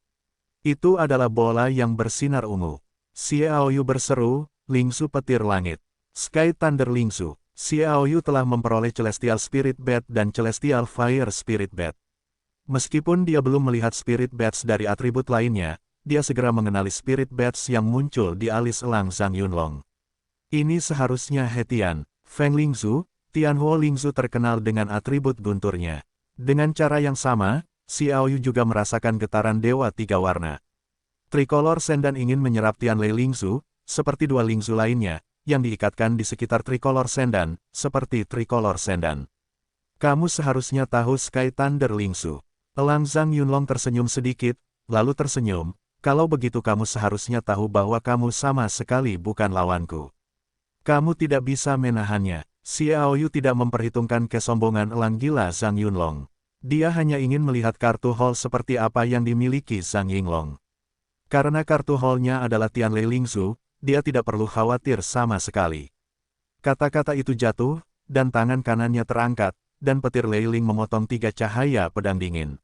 Itu adalah bola yang bersinar ungu. Xiaoyu berseru, Lingsu petir langit. Sky Thunder Lingsu. Xiaoyu telah memperoleh Celestial Spirit Bat dan Celestial Fire Spirit Bat. Meskipun dia belum melihat Spirit Bats dari atribut lainnya, dia segera mengenali Spirit Bats yang muncul di alis elang Zhang Yunlong. Ini seharusnya Hetian, Feng Lingzu, Tianhuo Lingzu terkenal dengan atribut gunturnya. Dengan cara yang sama, Xiaoyu juga merasakan getaran Dewa Tiga Warna. Tricolor Sendan ingin menyerap Tianlei Lingzu, seperti dua Lingzu lainnya, yang diikatkan di sekitar Tricolor Sendan, seperti Tricolor Sendan. Kamu seharusnya tahu Sky Thunder Lingzu. Elang Zhang Yunlong tersenyum sedikit, lalu tersenyum, kalau begitu kamu seharusnya tahu bahwa kamu sama sekali bukan lawanku. Kamu tidak bisa menahannya. Xiaoyu tidak memperhitungkan kesombongan elang gila Zhang Yunlong. Dia hanya ingin melihat kartu hall seperti apa yang dimiliki Zhang Yinglong. Karena kartu hall-nya adalah Tianlei Lingzu, dia tidak perlu khawatir sama sekali. Kata-kata itu jatuh, dan tangan kanannya terangkat, dan petir Leiling memotong 3 cahaya pedang dingin.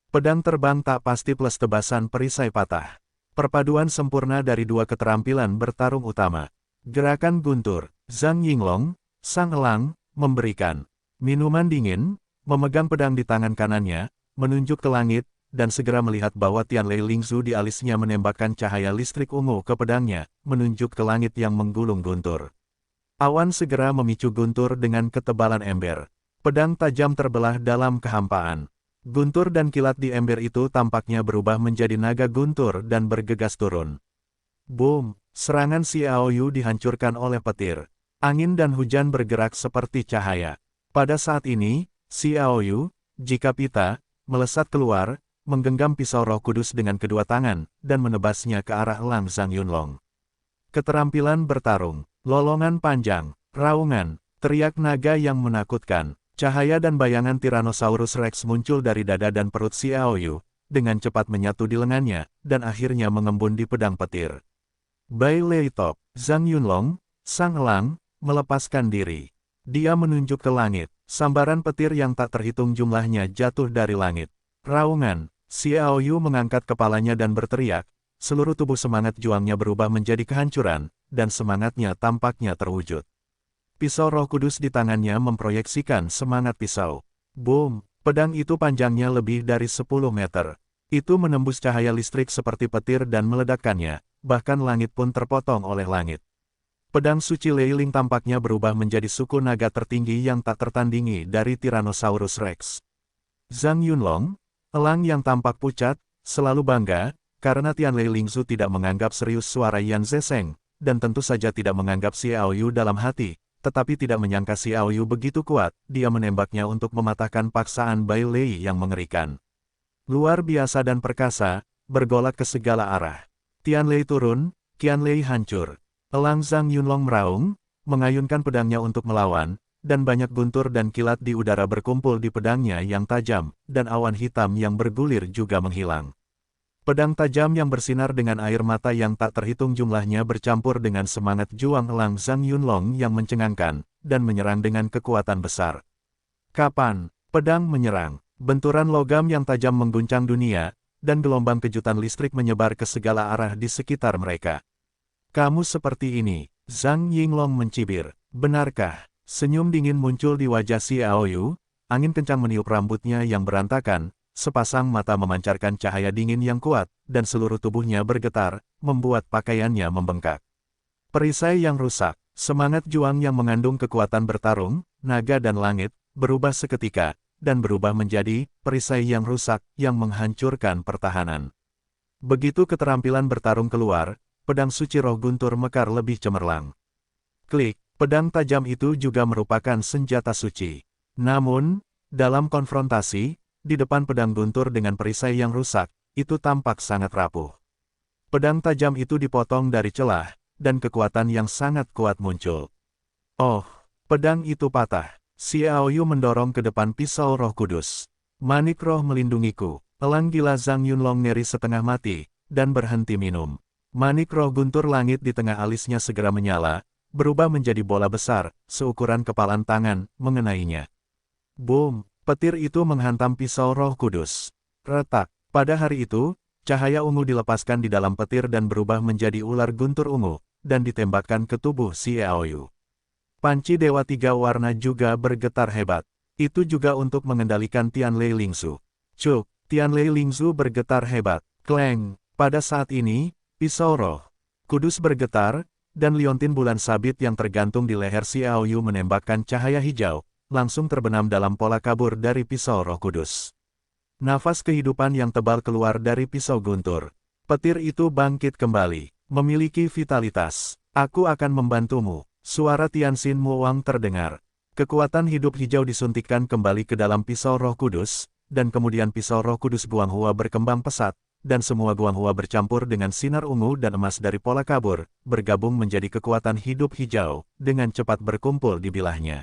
Pedang terbang tak pasti plus tebasan perisai patah. Perpaduan sempurna dari dua keterampilan bertarung utama. Gerakan guntur, Zhang Yinglong, sang elang, memberikan minuman dingin, memegang pedang di tangan kanannya, menunjuk ke langit, dan segera melihat bahwa Tianlei Lingzu di alisnya menembakkan cahaya listrik ungu ke pedangnya, menunjuk ke langit yang menggulung guntur. Awan segera memicu guntur dengan ketebalan ember. Pedang tajam terbelah dalam kehampaan. Guntur dan kilat di ember itu tampaknya berubah menjadi naga guntur dan bergegas turun. Boom! Serangan Xiaoyu dihancurkan oleh petir. Angin dan hujan bergerak seperti cahaya. Pada saat ini, Xiaoyu, jika pita, melesat keluar, menggenggam pisau Roh Kudus dengan kedua tangan, dan menebasnya ke arah elang Zhang Yunlong. Keterampilan bertarung, lolongan panjang, raungan, teriak naga yang menakutkan, cahaya dan bayangan Tyrannosaurus Rex muncul dari dada dan perut Xiaoyu, dengan cepat menyatu di lengannya, dan akhirnya mengembun di pedang petir. Bai Lei Top, Zhang Yunlong, sang elang, melepaskan diri. Dia menunjuk ke langit. Sambaran petir yang tak terhitung jumlahnya jatuh dari langit. Raungan, Xiaoyu mengangkat kepalanya dan berteriak, seluruh tubuh semangat juangnya berubah menjadi kehancuran, dan semangatnya tampaknya terwujud. Pisau Roh Kudus di tangannya memproyeksikan semangat pisau. Boom! Pedang itu panjangnya lebih dari 10 meter. Itu menembus cahaya listrik seperti petir dan meledakkannya, bahkan langit pun terpotong oleh langit. Pedang suci Leiling tampaknya berubah menjadi suku naga tertinggi yang tak tertandingi dari Tyrannosaurus Rex. Zhang Yunlong, elang yang tampak pucat, selalu bangga, karena Tianlei Lingzu tidak menganggap serius suara Yan Zesheng, dan tentu saja tidak menganggap Xiaoyu dalam hati, tetapi tidak menyangka Xiaoyu begitu kuat, dia menembaknya untuk mematahkan paksaan Bai Lei yang mengerikan. Luar biasa dan perkasa, bergolak ke segala arah. Tianlei turun, Qianlei hancur. Elang Zhang Yunlong meraung, mengayunkan pedangnya untuk melawan, dan banyak guntur dan kilat di udara berkumpul di pedangnya yang tajam, dan awan hitam yang bergulir juga menghilang. Pedang tajam yang bersinar dengan air mata yang tak terhitung jumlahnya bercampur dengan semangat juang elang Zhang Yunlong yang mencengangkan, dan menyerang dengan kekuatan besar. Kapan? Pedang menyerang. Benturan logam yang tajam mengguncang dunia, dan gelombang kejutan listrik menyebar ke segala arah di sekitar mereka. Kamu seperti ini, Zhang Yinglong mencibir. Benarkah? Senyum dingin muncul di wajah Xiaoyu, angin kencang meniup rambutnya yang berantakan, sepasang mata memancarkan cahaya dingin yang kuat, dan seluruh tubuhnya bergetar, membuat pakaiannya membengkak. Perisai yang rusak, semangat juang yang mengandung kekuatan bertarung, naga dan langit, berubah seketika, dan berubah menjadi perisai yang rusak yang menghancurkan pertahanan. Begitu keterampilan bertarung keluar, pedang suci roh guntur mekar lebih cemerlang. Klik, pedang tajam itu juga merupakan senjata suci. Namun, dalam konfrontasi, di depan pedang guntur dengan perisai yang rusak, itu tampak sangat rapuh. Pedang tajam itu dipotong dari celah, dan kekuatan yang sangat kuat muncul. Oh, pedang itu patah. Xiaoyu mendorong ke depan pisau roh kudus. Manik roh melindungiku. Elang gila Zhang Yunlong nyaris setengah mati, dan berhenti minum. Manik roh guntur langit di tengah alisnya segera menyala, berubah menjadi bola besar, seukuran kepalan tangan, mengenainya. Boom! Petir itu menghantam pisau roh kudus. Retak. Pada hari itu, cahaya ungu dilepaskan di dalam petir dan berubah menjadi ular guntur ungu, dan ditembakkan ke tubuh Xiaoyu. Panci Dewa Tiga Warna juga bergetar hebat. Itu juga untuk mengendalikan Tianlei Lingzu. Cuk! Tianlei Lingzu bergetar hebat. Kleng! Pada saat ini, pisau roh kudus bergetar, dan liontin bulan sabit yang tergantung di leher Xiaoyu menembakkan cahaya hijau, langsung terbenam dalam pola kabur dari pisau roh kudus. Nafas kehidupan yang tebal keluar dari pisau guntur. Petir itu bangkit kembali, memiliki vitalitas. Aku akan membantumu. Suara Tianxin Muang terdengar. Kekuatan hidup hijau disuntikkan kembali ke dalam pisau roh kudus, dan kemudian pisau roh kudus Guanghua berkembang pesat, dan semua Guanghua bercampur dengan sinar ungu dan emas dari pola kabur, bergabung menjadi kekuatan hidup hijau, dengan cepat berkumpul di bilahnya.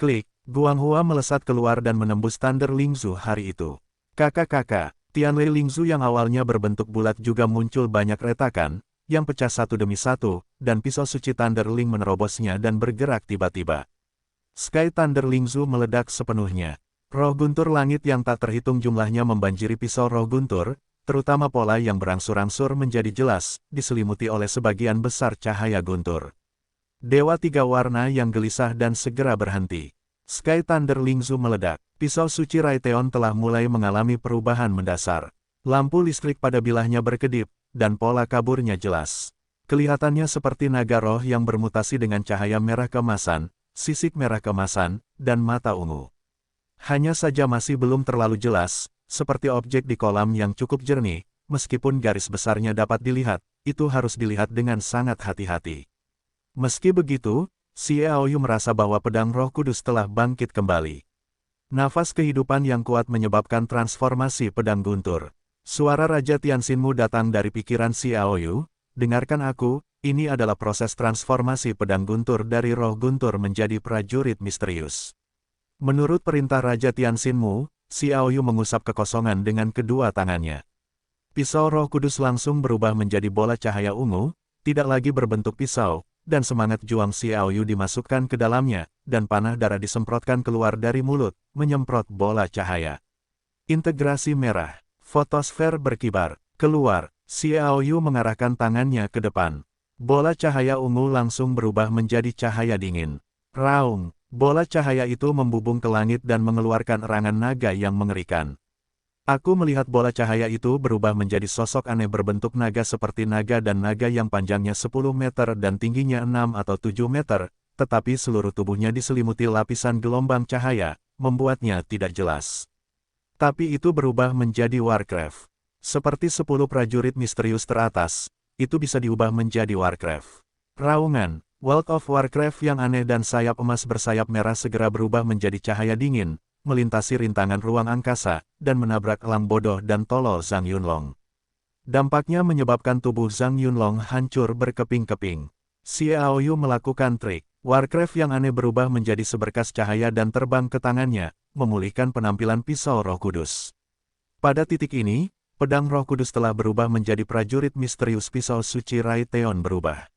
Klik, Guanghua melesat keluar dan menembus Thunder Lingzu hari itu. Kakak-kakak, Tianlei Lingzu yang awalnya berbentuk bulat juga muncul banyak retakan, yang pecah satu demi satu, dan pisau suci Thunder Ling menerobosnya dan bergerak tiba-tiba. Sky Thunder Lingzu meledak sepenuhnya. Roh guntur langit yang tak terhitung jumlahnya membanjiri pisau roh guntur, terutama pola yang berangsur-angsur menjadi jelas, diselimuti oleh sebagian besar cahaya guntur. Dewa Tiga Warna yang gelisah dan segera berhenti. Sky Thunder Lingzu meledak. Pisau suci Raiteon telah mulai mengalami perubahan mendasar. Lampu listrik pada bilahnya berkedip, dan pola kaburnya jelas. Kelihatannya seperti naga roh yang bermutasi dengan cahaya merah keemasan, sisik merah keemasan, dan mata ungu. Hanya saja masih belum terlalu jelas, seperti objek di kolam yang cukup jernih, meskipun garis besarnya dapat dilihat, itu harus dilihat dengan sangat hati-hati. Meski begitu, Xiaoyu merasa bahwa pedang roh kudus telah bangkit kembali. Nafas kehidupan yang kuat menyebabkan transformasi pedang guntur. Suara Raja Tianxinmu datang dari pikiran Xiaoyu, dengarkan aku, ini adalah proses transformasi pedang guntur dari roh guntur menjadi prajurit misterius. Menurut perintah Raja Tianxinmu, Xiaoyu mengusap kekosongan dengan kedua tangannya. Pisau roh kudus langsung berubah menjadi bola cahaya ungu, tidak lagi berbentuk pisau, dan semangat juang Xiaoyu dimasukkan ke dalamnya, dan panah darah disemprotkan keluar dari mulut, menyemprot bola cahaya. Integrasi merah. Fotosfer berkibar. Keluar. Xiaoyu mengarahkan tangannya ke depan. Bola cahaya ungu langsung berubah menjadi cahaya dingin. Raung. Bola cahaya itu membubung ke langit dan mengeluarkan erangan naga yang mengerikan. Aku melihat bola cahaya itu berubah menjadi sosok aneh berbentuk naga seperti naga dan naga yang panjangnya 10 meter dan tingginya 6 atau 7 meter, tetapi seluruh tubuhnya diselimuti lapisan gelombang cahaya, membuatnya tidak jelas. Tapi itu berubah menjadi Warcraft. Seperti 10 prajurit misterius teratas, itu bisa diubah menjadi Warcraft. Raungan. World of Warcraft yang aneh dan sayap emas bersayap merah segera berubah menjadi cahaya dingin, melintasi rintangan ruang angkasa, dan menabrak elang bodoh dan tolol Zhang Yunlong. Dampaknya menyebabkan tubuh Zhang Yunlong hancur berkeping-keping. Xiaoyu melakukan trik. Warcraft yang aneh berubah menjadi seberkas cahaya dan terbang ke tangannya, memulihkan penampilan pisau Roh Kudus. Pada titik ini, pedang Roh Kudus telah berubah menjadi prajurit misterius pisau suci Raiteon berubah.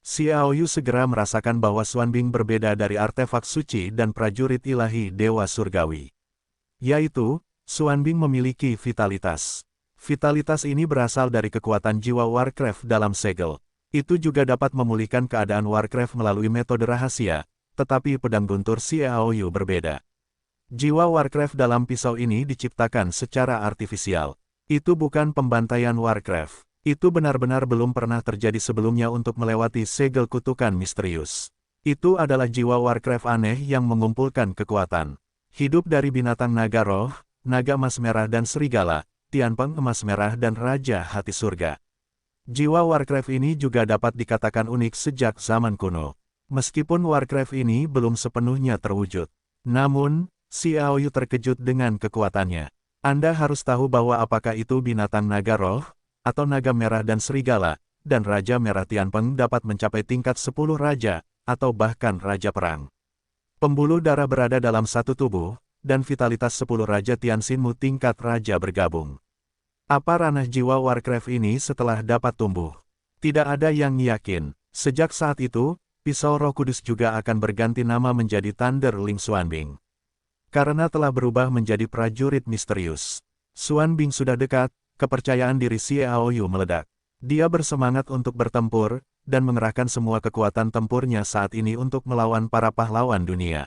Xiaoyu segera merasakan bahwa Xuanbing berbeda dari artefak suci dan prajurit ilahi Dewa Surgawi. Yaitu, Xuanbing memiliki vitalitas. Vitalitas ini berasal dari kekuatan jiwa Warcraft dalam segel. Itu juga dapat memulihkan keadaan Warcraft melalui metode rahasia, tetapi pedang guntur Xiaoyu berbeda. Jiwa Warcraft dalam pisau ini diciptakan secara artifisial. Itu bukan pembantaian Warcraft. Itu benar-benar belum pernah terjadi sebelumnya untuk melewati segel kutukan misterius. Itu adalah jiwa Warcraft aneh yang mengumpulkan kekuatan. Hidup dari binatang naga roh, naga emas merah dan serigala, Tianpeng emas merah dan Raja Hati Surga. Jiwa Warcraft ini juga dapat dikatakan unik sejak zaman kuno. Meskipun Warcraft ini belum sepenuhnya terwujud. Namun, Xiaoyu terkejut dengan kekuatannya. Anda harus tahu bahwa apakah itu binatang naga roh, atau naga merah dan serigala, dan Raja Merah Tianpeng dapat mencapai tingkat 10 raja, atau bahkan raja perang. Pembuluh darah berada dalam satu tubuh, dan vitalitas 10 raja Tianxinmu tingkat raja bergabung. Apa ranah jiwa Warcraft ini setelah dapat tumbuh? Tidak ada yang yakin. Sejak saat itu, pisau Roh Kudus juga akan berganti nama menjadi Thunder Ling Xuanbing. Karena telah berubah menjadi prajurit misterius. Xuanbing sudah dekat, kepercayaan diri Xiaoyu meledak. Dia bersemangat untuk bertempur, dan mengerahkan semua kekuatan tempurnya saat ini untuk melawan para pahlawan dunia.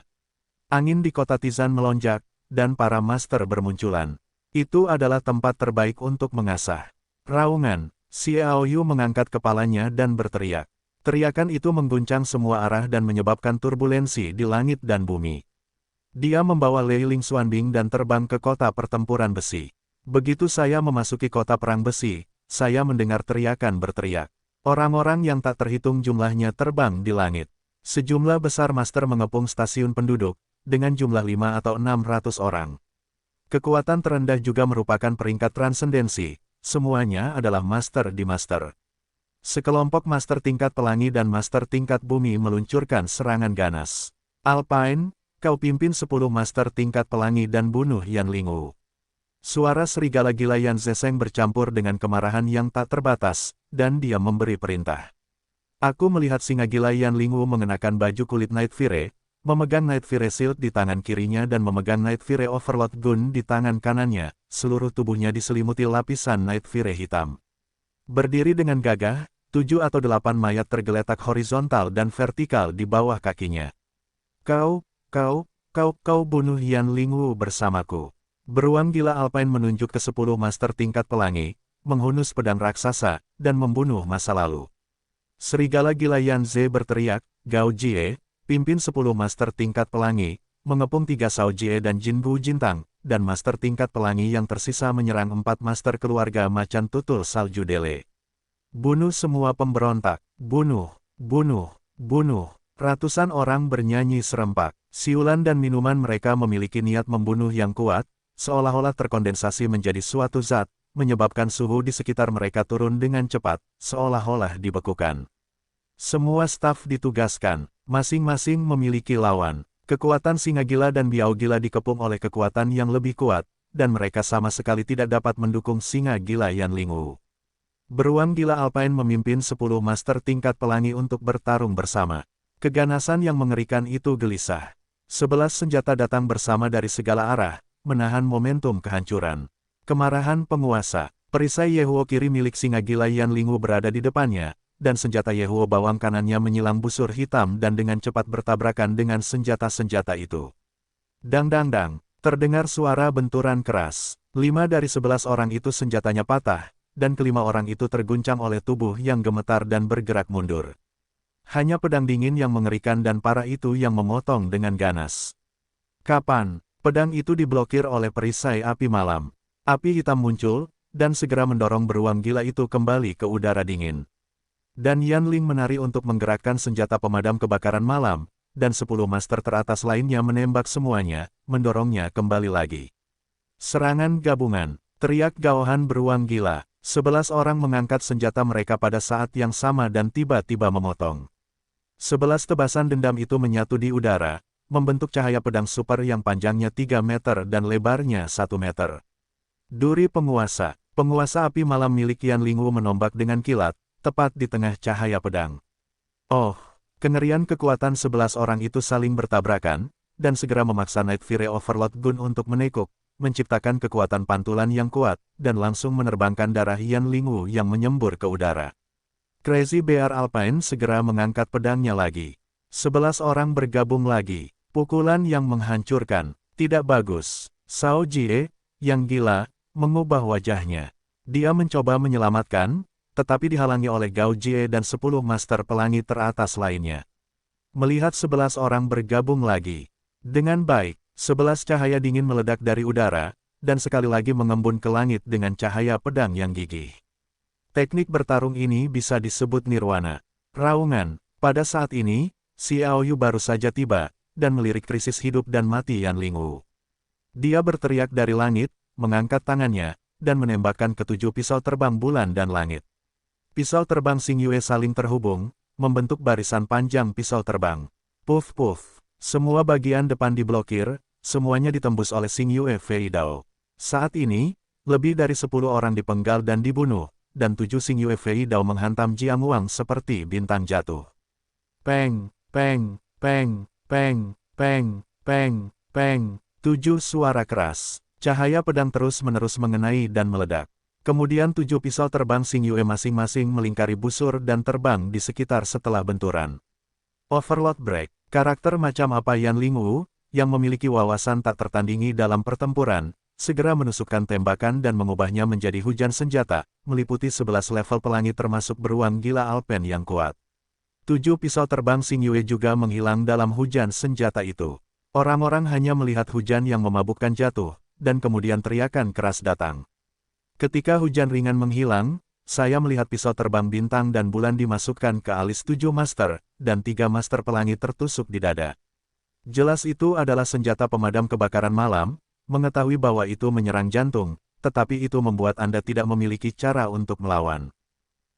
Angin di kota Tizan melonjak, dan para master bermunculan. Itu adalah tempat terbaik untuk mengasah. Raungan, Xiaoyu mengangkat kepalanya dan berteriak. Teriakan itu mengguncang semua arah dan menyebabkan turbulensi di langit dan bumi. Dia membawa Lei Ling Xuanbing dan terbang ke kota pertempuran besi. Begitu saya memasuki kota perang besi, saya mendengar teriakan berteriak. Orang-orang yang tak terhitung jumlahnya terbang di langit. Sejumlah besar master mengepung stasiun penduduk, dengan jumlah 5 atau 600 orang. Kekuatan terendah juga merupakan peringkat transendensi, semuanya adalah master di master. Sekelompok master tingkat pelangi dan master tingkat bumi meluncurkan serangan ganas. Alpine, kau pimpin 10 master tingkat pelangi dan bunuh Yan Lingu. Suara serigala gila Yan Zesheng bercampur dengan kemarahan yang tak terbatas, dan dia memberi perintah. Aku melihat singa gila Yan Lingu mengenakan baju kulit Night Fire, memegang Night Fire Shield di tangan kirinya dan memegang Night Fire Overload Gun di tangan kanannya, seluruh tubuhnya diselimuti lapisan Night Fire hitam. Berdiri dengan gagah, 7 atau 8 mayat tergeletak horizontal dan vertikal di bawah kakinya. Kau bunuh Yan Lingu bersamaku. Beruang gila Alpine menunjuk ke 10 master tingkat pelangi, menghunus pedang raksasa, dan membunuh masa lalu. Serigala gila Yan Ze berteriak, Gao Jie, pimpin 10 master tingkat pelangi, mengepung 3 Shao Jie dan Jinbu Jintang, dan master tingkat pelangi yang tersisa menyerang 4 master keluarga macan tutul salju Dele. Bunuh semua pemberontak, bunuh. Ratusan orang bernyanyi serempak. Siulan dan minuman mereka memiliki niat membunuh yang kuat, seolah-olah terkondensasi menjadi suatu zat, menyebabkan suhu di sekitar mereka turun dengan cepat, seolah-olah dibekukan. Semua staf ditugaskan. Masing-masing memiliki lawan. Kekuatan singa gila dan biao gila dikepung oleh kekuatan yang lebih kuat, dan mereka sama sekali tidak dapat mendukung singa gila Yan Lingu. Beruang gila Alpine memimpin 10 master tingkat pelangi untuk bertarung bersama. Keganasan yang mengerikan itu gelisah. 11 senjata datang bersama dari segala arah, menahan momentum kehancuran. Kemarahan penguasa. Perisai Yehuo kiri milik singa gila Yan Lingu berada di depannya, dan senjata Yehuo bawang kanannya menyilang busur hitam dan dengan cepat bertabrakan dengan senjata-senjata itu. Dang, terdengar suara benturan keras. 5 dari 11 orang itu senjatanya patah, dan kelima orang itu terguncang oleh tubuh yang gemetar dan bergerak mundur. Hanya pedang dingin yang mengerikan dan parah itu yang memotong dengan ganas. Kapan? Pedang itu diblokir oleh perisai api malam. Api hitam muncul, dan segera mendorong beruang gila itu kembali ke udara dingin. Dan Yan Ling menari untuk menggerakkan senjata pemadam kebakaran malam, dan 10 master teratas lainnya menembak semuanya, mendorongnya kembali lagi. Serangan gabungan, teriak gaohan beruang gila. 11 orang mengangkat senjata mereka pada saat yang sama dan tiba-tiba memotong. 11 tebasan dendam itu menyatu di udara, membentuk cahaya pedang super yang panjangnya 3 meter dan lebarnya 1 meter. Duri penguasa, penguasa api malam milik Yan Lingwu menombak dengan kilat, tepat di tengah cahaya pedang. Oh, kengerian kekuatan 11 orang itu saling bertabrakan, dan segera memaksa Night Fury Overlord Gun untuk menekuk, menciptakan kekuatan pantulan yang kuat, dan langsung menerbangkan darah Yan Lingwu yang menyembur ke udara. Crazy Bear Alpine segera mengangkat pedangnya lagi. 11 orang bergabung lagi. Pukulan yang menghancurkan. Tidak bagus. Shao Jie, yang gila, mengubah wajahnya. Dia mencoba menyelamatkan, tetapi dihalangi oleh Gao Jie dan 10 master pelangi teratas lainnya. Melihat 11 orang bergabung lagi. Dengan baik, 11 cahaya dingin meledak dari udara, dan sekali lagi mengembun ke langit dengan cahaya pedang yang gigih. Teknik bertarung ini bisa disebut nirwana. Raungan. Pada saat ini, Xiao Yu baru saja tiba, dan melirik krisis hidup dan mati Yan Lingwu. Dia berteriak dari langit, mengangkat tangannya, dan menembakkan ketujuh pisau terbang bulan dan langit. Pisau terbang Xing Yue saling terhubung, membentuk barisan panjang pisau terbang. Puff puff. Semua bagian depan diblokir, semuanya ditembus oleh Xing Yue Fei Dao. Saat ini, lebih dari 10 orang dipenggal dan dibunuh, dan 7 Xing Yue Fei Dao menghantam Jiang Wang seperti bintang jatuh. Peng, peng, peng, peng, peng, peng, peng. 7 suara keras. Cahaya pedang terus-menerus mengenai dan meledak. Kemudian 7 pisau terbang Xing Yue masing-masing melingkari busur dan terbang di sekitar setelah benturan. Overlord Break. Karakter macam apa Yan Lingwu, yang memiliki wawasan tak tertandingi dalam pertempuran, segera menusukkan tembakan dan mengubahnya menjadi hujan senjata, meliputi 11 level pelangi termasuk beruang gila Alpen yang kuat. 7 pisau terbang Xing Yue juga menghilang dalam hujan senjata itu. Orang-orang hanya melihat hujan yang memabukkan jatuh, dan kemudian teriakan keras datang. Ketika hujan ringan menghilang, saya melihat pisau terbang bintang dan bulan dimasukkan ke alis 7 master, dan 3 master pelangi tertusuk di dada. Jelas itu adalah senjata pemadam kebakaran malam. Mengetahui bahwa itu menyerang jantung, tetapi itu membuat Anda tidak memiliki cara untuk melawan.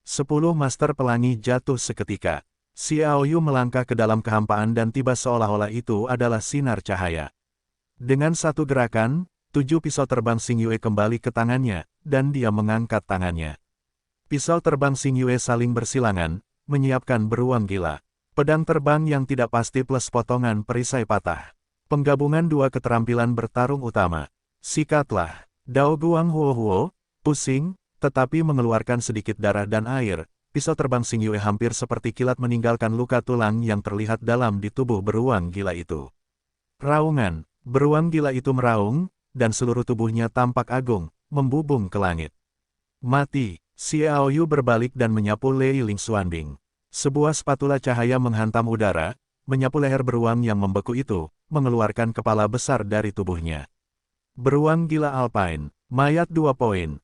10 master pelangi jatuh seketika. Xiao Yu melangkah ke dalam kehampaan dan tiba seolah-olah itu adalah sinar cahaya. Dengan satu gerakan, 7 pisau terbang Xing Yue kembali ke tangannya, dan dia mengangkat tangannya. Pisau terbang Xing Yue saling bersilangan, menyiapkan beruang gila. Pedang terbang yang tidak pasti plus potongan perisai patah. Penggabungan dua keterampilan bertarung utama. Sikatlah. Dao Guang Huo Huo, pusing, tetapi mengeluarkan sedikit darah dan air. Pisau terbang Xing Yue hampir seperti kilat meninggalkan luka tulang yang terlihat dalam di tubuh beruang gila itu. Raungan. Beruang gila itu meraung, dan seluruh tubuhnya tampak agung, membubung ke langit. Mati. Xiao Yu berbalik dan menyapu Lei Ling Xuanbing. Sebuah spatula cahaya menghantam udara, menyapu leher beruang yang membeku itu, mengeluarkan kepala besar dari tubuhnya. Beruang gila Alpine, mayat 2 poin.